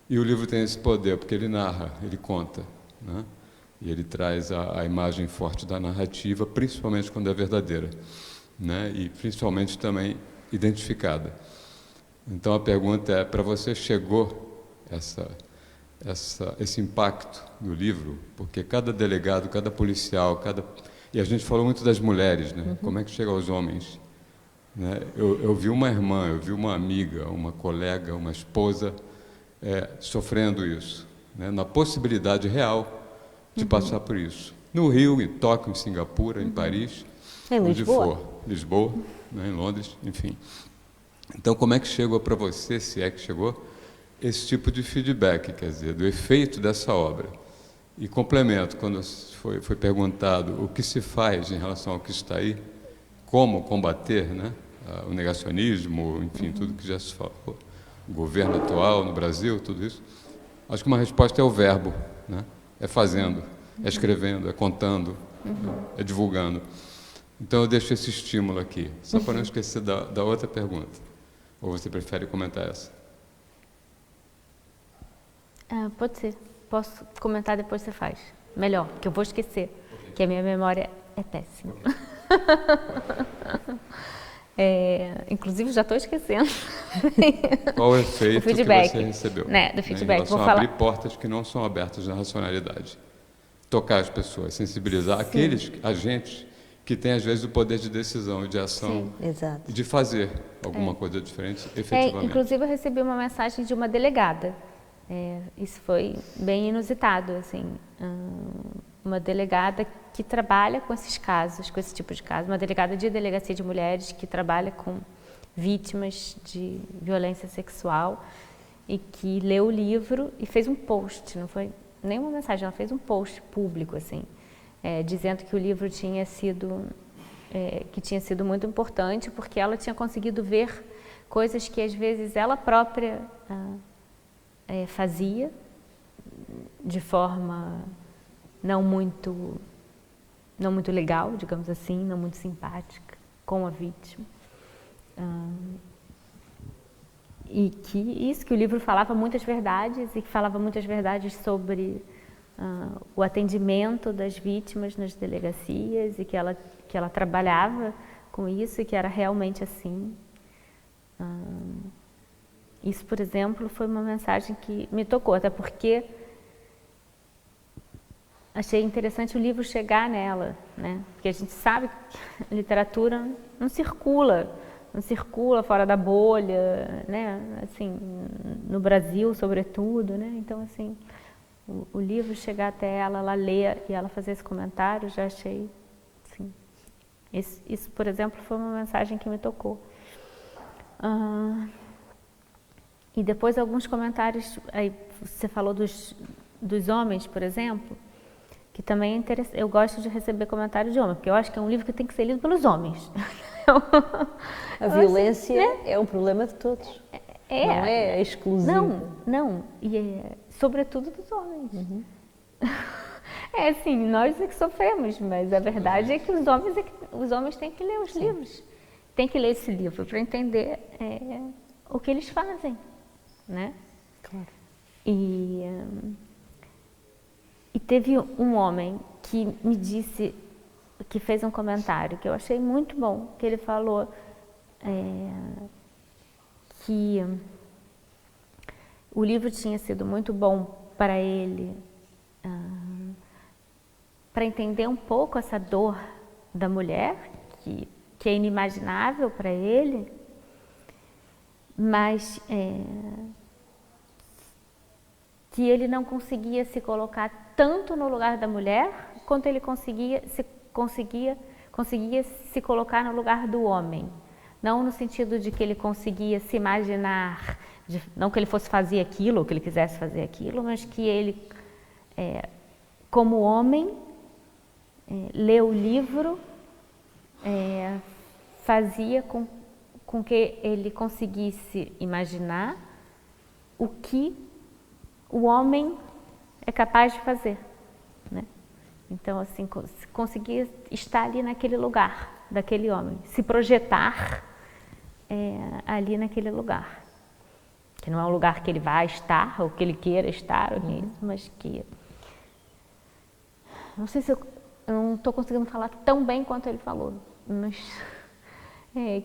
E o livro tem esse poder, porque ele narra, ele conta, né? E ele traz a imagem forte da narrativa, principalmente quando é verdadeira, né? E principalmente também identificada. Então a pergunta é, para você chegou esse impacto do livro, porque cada delegado, cada policial, e a gente falou muito das mulheres, né? Como é que chega aos homens? Né? Eu vi uma irmã, eu vi uma amiga, uma colega, uma esposa sofrendo isso, né? Na possibilidade real de passar por isso. No Rio, em Tóquio, em Singapura, em Paris, em Lisboa. Onde for. Lisboa, né? Em Londres, enfim. Então, como é que chegou para você, se é que chegou, esse tipo de feedback, quer dizer, do efeito dessa obra? E complemento, quando foi perguntado o que se faz em relação ao que está aí, como combater, né? o negacionismo, enfim, tudo que já se falou, o governo atual no Brasil, tudo isso. Acho que uma resposta é o verbo, né? É fazendo, é escrevendo, é contando, é divulgando. Então eu deixo esse estímulo aqui, só para não esquecer da outra pergunta. Ou você prefere comentar essa? Pode ser. Posso comentar depois você faz. Melhor, que eu vou esquecer, que a minha memória é péssima. Inclusive, já estou esquecendo. Qual o efeito que você recebeu? Né, do feedback. Em relação a abrir portas que não são abertas na racionalidade. Tocar as pessoas, sensibilizar aqueles agentes que têm, às vezes, o poder de decisão e de ação. Sim, exato. E de fazer alguma coisa diferente, efetivamente. Inclusive, eu recebi uma mensagem de uma delegada. Isso foi bem inusitado, assim. Uma delegada que trabalha com esses casos, com esse tipo de casos, uma delegada de delegacia de mulheres que trabalha com vítimas de violência sexual e que leu o livro e fez um post, não foi nenhuma mensagem, ela fez um post público, assim, dizendo que o livro tinha sido muito importante porque ela tinha conseguido ver coisas que às vezes ela própria fazia de forma não muito legal, digamos assim, não muito simpática com a vítima. E que o livro falava muitas verdades e que falava muitas verdades sobre o atendimento das vítimas nas delegacias e que ela trabalhava com isso e que era realmente assim. Isso, por exemplo, foi uma mensagem que me tocou, até porque achei interessante o livro chegar nela, né? Porque a gente sabe que a literatura não circula fora da bolha, né? Assim, no Brasil, sobretudo, né? Então, assim, o livro chegar até ela ler e ela fazer esse comentário, já achei, assim, isso, por exemplo, foi uma mensagem que me tocou. E depois alguns comentários, aí você falou dos homens, por exemplo, que também é interessante. Eu gosto de receber comentários de homens, porque eu acho que é um livro que tem que ser lido pelos homens. A violência é um problema de todos. Não é exclusivo. Não. E sobretudo dos homens. Sim, nós é que sofremos, mas a verdade é que os homens têm que ler os livros. Tem que ler esse livro para entender o que eles fazem, né? Claro. E teve um homem que me disse, que fez um comentário que eu achei muito bom, que ele falou que o livro tinha sido muito bom para ele, para entender um pouco essa dor da mulher, que é inimaginável para ele, mas que ele não conseguia se colocar tanto no lugar da mulher quanto ele conseguia se colocar no lugar do homem. Não no sentido de que ele conseguia se imaginar, não que ele fosse fazer aquilo ou que ele quisesse fazer aquilo, mas que ele, como homem, leu o livro, fazia com que ele conseguisse imaginar o que o homem é capaz de fazer, né? Então, assim, conseguia estar ali naquele lugar daquele homem, se projetar ali naquele lugar, que não é um lugar que ele vai estar ou que ele queira estar, mas que não sei se eu não estou conseguindo falar tão bem quanto ele falou, mas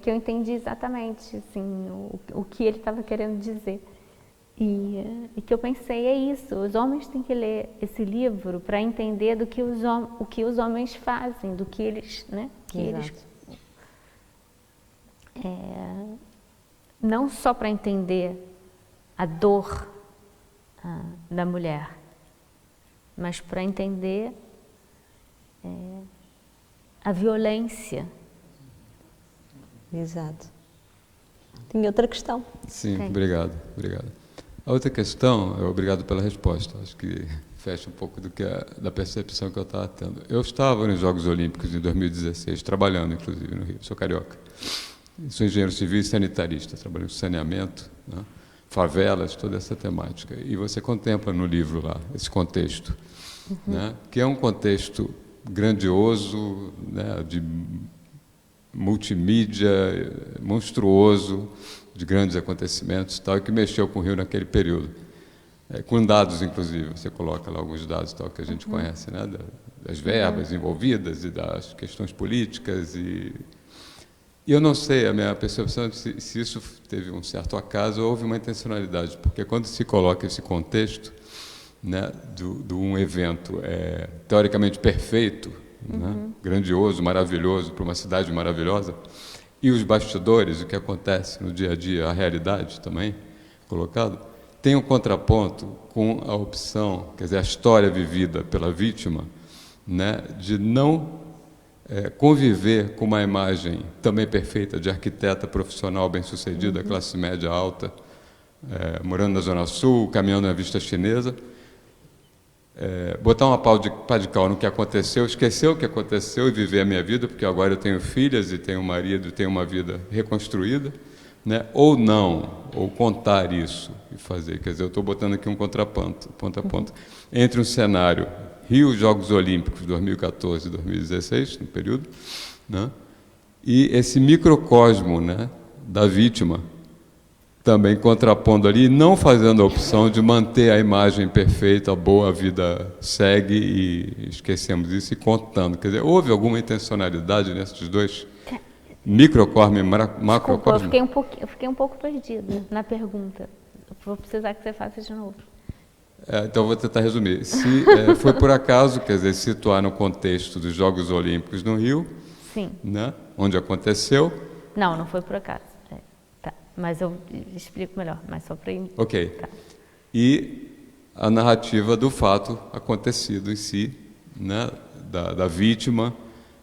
que eu entendi exatamente, assim, o que ele estava querendo dizer. E que eu pensei, é isso, os homens têm que ler esse livro para entender o que os homens fazem, do que eles, né? Que eles, não só para entender a dor da mulher, mas para entender a violência. Exato. Tem outra questão. Sim, obrigado. A outra questão, obrigado pela resposta, acho que fecha um pouco da percepção que eu estava tendo. Eu estava nos Jogos Olímpicos em 2016, trabalhando inclusive no Rio, sou carioca. Sou engenheiro civil e sanitarista, trabalho com saneamento, né? Favelas, toda essa temática. E você contempla no livro lá esse contexto, né? Que é um contexto grandioso, né? De multimídia, monstruoso, de grandes acontecimentos e tal, e que mexeu com o Rio naquele período. Com dados, inclusive, você coloca lá alguns dados tal, que a gente conhece, né? Das verbas envolvidas e das questões políticas. E eu não sei, a minha percepção é se isso teve um certo acaso ou houve uma intencionalidade, porque quando se coloca esse contexto, né, de um evento teoricamente perfeito, né, grandioso, maravilhoso, para uma cidade maravilhosa, e os bastidores, o que acontece no dia a dia, a realidade também colocado, tem um contraponto com a opção, quer dizer, a história vivida pela vítima, né, de não conviver com uma imagem também perfeita de arquiteta profissional bem-sucedida, classe média alta, morando na Zona Sul, caminhando na vista chinesa, botar uma pá de cal no que aconteceu, esquecer o que aconteceu e viver a minha vida, porque agora eu tenho filhas e tenho um marido e tenho uma vida reconstruída, né? Ou não, ou contar isso e fazer. Quer dizer, eu estou botando aqui um contraponto, ponto a ponto, entre um cenário Rio Jogos Olímpicos 2014 e 2016, no período, né? E esse microcosmo, né, da vítima, também contrapondo ali, não fazendo a opção de manter a imagem perfeita, a boa vida segue e esquecemos isso e contando. Quer dizer, houve alguma intencionalidade nesses dois microcosmo e macrocosmo? Desculpa, eu fiquei um pouco perdida na pergunta. Vou precisar que você faça de novo. Então, vou tentar resumir. Se foi por acaso, quer dizer, situar no contexto dos Jogos Olímpicos no Rio, sim, né, onde aconteceu. Não foi por acaso. Tá. Mas eu explico melhor, mas só para ir. Ok. Tá. E a narrativa do fato acontecido em si, né, da vítima,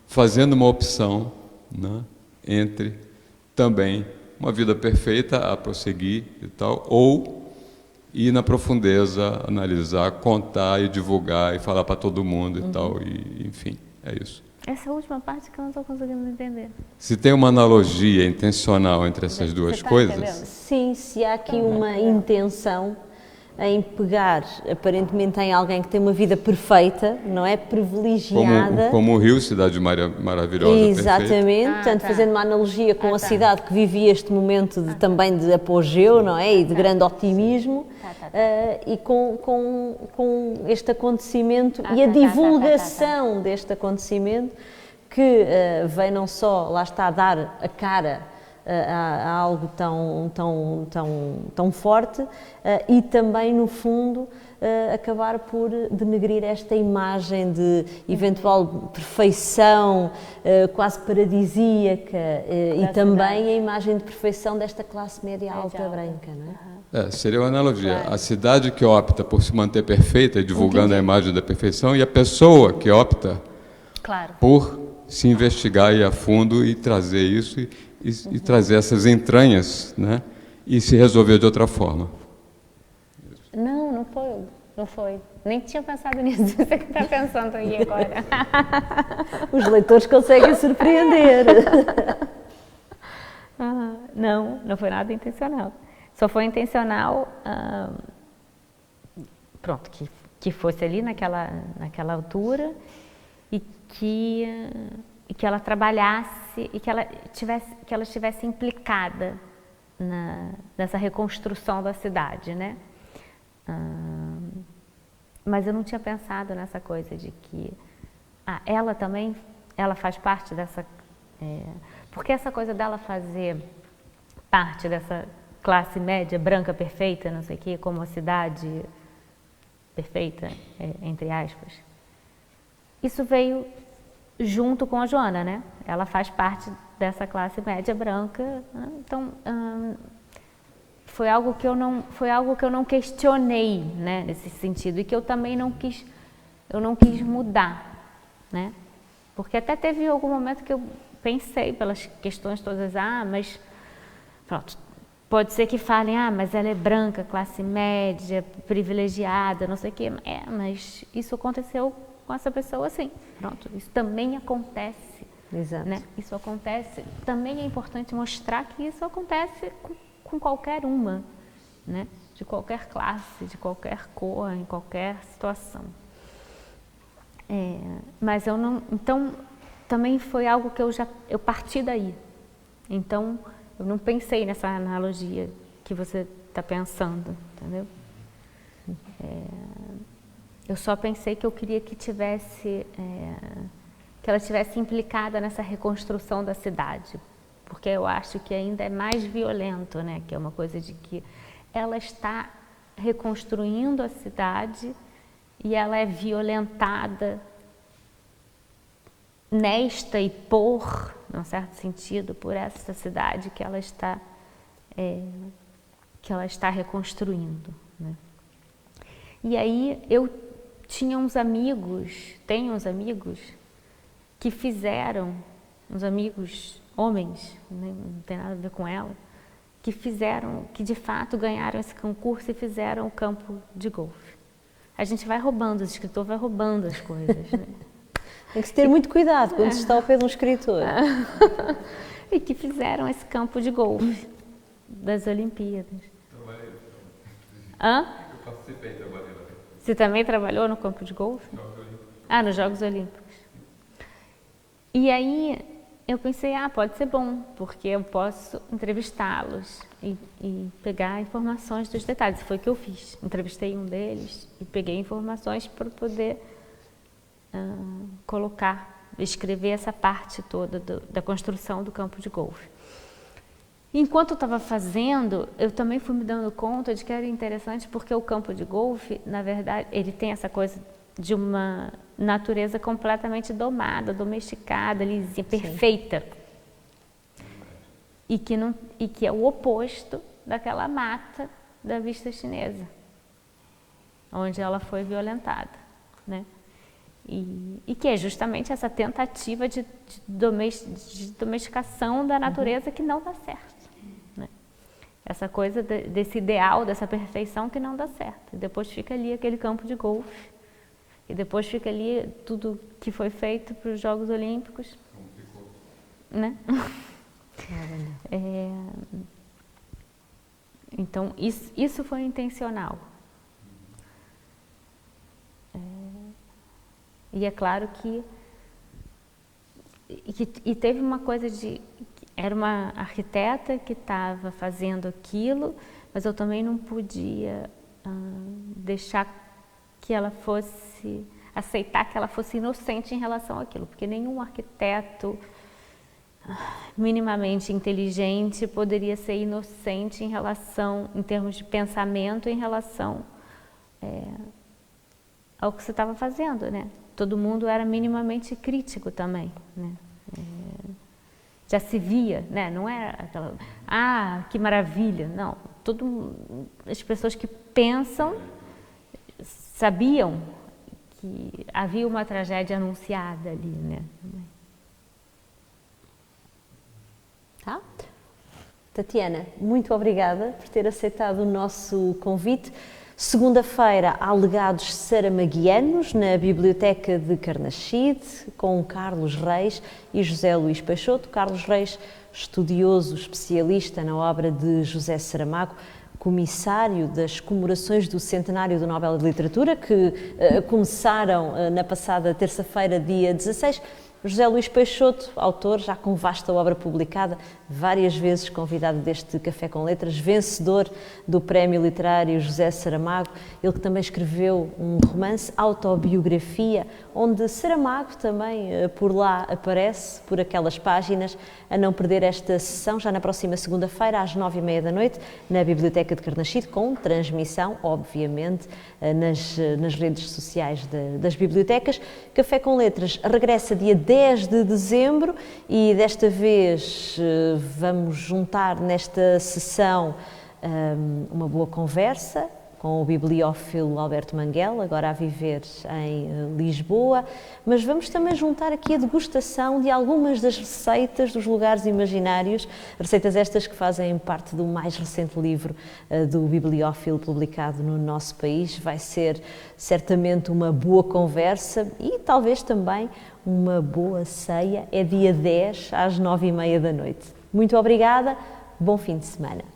fazendo uma opção, né, entre também uma vida perfeita a prosseguir e tal, ou ir na profundeza, analisar, contar e divulgar e falar para todo mundo e tal, e enfim, é isso. Essa última parte que eu não estou conseguindo entender. Se tem uma analogia intencional entre essas duas coisas... Entendendo? Sim, se há aqui uma intenção em pegar, aparentemente, em alguém que tem uma vida perfeita, não é? Privilegiada. Como o Rio, cidade maravilhosa, exatamente, portanto, fazendo uma analogia com a cidade que vivia este momento também de apogeu, não é? E de grande otimismo, e com este acontecimento e a divulgação deste acontecimento que vem não só, lá está, a dar a cara a algo tão forte e também, no fundo, acabar por denegrir esta imagem de eventual perfeição quase paradisíaca e também a imagem de perfeição desta classe média alta branca, não é? Seria uma analogia. Claro. A cidade que opta por se manter perfeita e divulgando a imagem da perfeição, e a pessoa que opta por se investigar e a fundo e trazer isso e trazer essas entranhas, né, e se resolver de outra forma. Não foi. Nem tinha pensado nisso, você que está pensando aí agora. Os leitores conseguem surpreender. Não foi nada intencional. Só foi intencional, pronto, que fosse ali naquela altura e que ela trabalhasse e que ela estivesse implicada nessa reconstrução da cidade, né? Mas eu não tinha pensado nessa coisa de que ela também faz parte dessa... porque essa coisa dela fazer parte dessa classe média branca perfeita, não sei o quê, como a cidade perfeita, entre aspas, isso veio junto com a Joana, né? Ela faz parte dessa classe média branca, né? Então foi algo que eu não questionei, né, nesse sentido, e que eu também não quis mudar, né? Porque até teve algum momento que eu pensei pelas questões todas, mas pronto, pode ser que falem, mas ela é branca, classe média, privilegiada, não sei o quê, mas isso aconteceu com essa pessoa, sim, pronto, isso também acontece Exato. Né? Isso acontece, também é importante mostrar que isso acontece com qualquer uma, né? De qualquer classe, de qualquer cor, em qualquer situação. Mas eu não, então também foi algo que eu parti daí. Então eu não pensei nessa analogia que você está pensando, entendeu? Eu só pensei que eu queria que ela tivesse implicada nessa reconstrução da cidade, porque eu acho que ainda é mais violento, né? Que é uma coisa de que ela está reconstruindo a cidade e ela é violentada nesta e por, num certo sentido, por essa cidade que ela está reconstruindo, né? E aí eu tinha uns amigos, tenho uns amigos que fizeram, uns amigos homens, né, não tem nada a ver com ela, que de fato ganharam esse concurso e fizeram o campo de golfe. A gente vai roubando, o escritor vai roubando as coisas, né? Tem que se ter muito cuidado quando se está ao pé de um escritor. E que fizeram esse campo de golfe das Olimpíadas. Trabalhei. Hã? Eu participei, trabalhei lá. Você também trabalhou no campo de golfe? Jogos Olímpicos. Ah, nos Jogos Olímpicos. E aí eu pensei, pode ser bom, porque eu posso entrevistá-los e pegar informações dos detalhes. Foi o que eu fiz. Entrevistei um deles e peguei informações para poder escrever essa parte toda da construção do campo de golfe. Enquanto eu estava fazendo, eu também fui me dando conta de que era interessante, porque o campo de golfe, na verdade, ele tem essa coisa de uma natureza completamente domada, domesticada, lisinha, perfeita. E que é o oposto daquela mata da vista chinesa, onde ela foi violentada, né? E que é justamente essa tentativa de domesticação da natureza que não dá certo, né? Essa coisa desse ideal, dessa perfeição que não dá certo. E depois fica ali aquele campo de golfe. E depois fica ali tudo que foi feito para os Jogos Olímpicos, né? Então, isso foi intencional. E é claro que teve uma coisa era uma arquiteta que estava fazendo aquilo, mas eu também não podia deixar que ela aceitar que ela fosse inocente em relação àquilo, porque nenhum arquiteto minimamente inteligente poderia ser inocente em termos de pensamento, em relação ao que você estava fazendo, né? Todo mundo era minimamente crítico também, né? Já se via, né? Não era aquela, que maravilha, não. As pessoas que pensam sabiam que havia uma tragédia anunciada ali, né? Tá? Tatiana, muito obrigada por ter aceitado o nosso convite. Segunda-feira há legados saramaguianos na Biblioteca de Carnaxide, com Carlos Reis e José Luís Peixoto. Carlos Reis, estudioso, especialista na obra de José Saramago, comissário das comemorações do centenário do Nobel de Literatura, que começaram na passada terça-feira, dia 16. José Luís Peixoto, autor, já com vasta obra publicada, várias vezes convidado deste Café com Letras, vencedor do Prémio Literário José Saramago, ele que também escreveu um romance, autobiografia, onde Saramago também por lá aparece, por aquelas páginas. A não perder esta sessão, já na próxima segunda-feira, às 9h30 da noite, na Biblioteca de Carnaxide, com transmissão, obviamente, nas redes sociais das bibliotecas. Café com Letras regressa dia 10 de dezembro e desta vez vamos juntar nesta sessão uma boa conversa com o bibliófilo Alberto Manguel, agora a viver em Lisboa, mas vamos também juntar aqui a degustação de algumas das receitas dos lugares imaginários, receitas estas que fazem parte do mais recente livro do bibliófilo publicado no nosso país. Vai ser certamente uma boa conversa e talvez também uma boa ceia. É dia 10 às 9h30 da noite. Muito obrigada, bom fim de semana.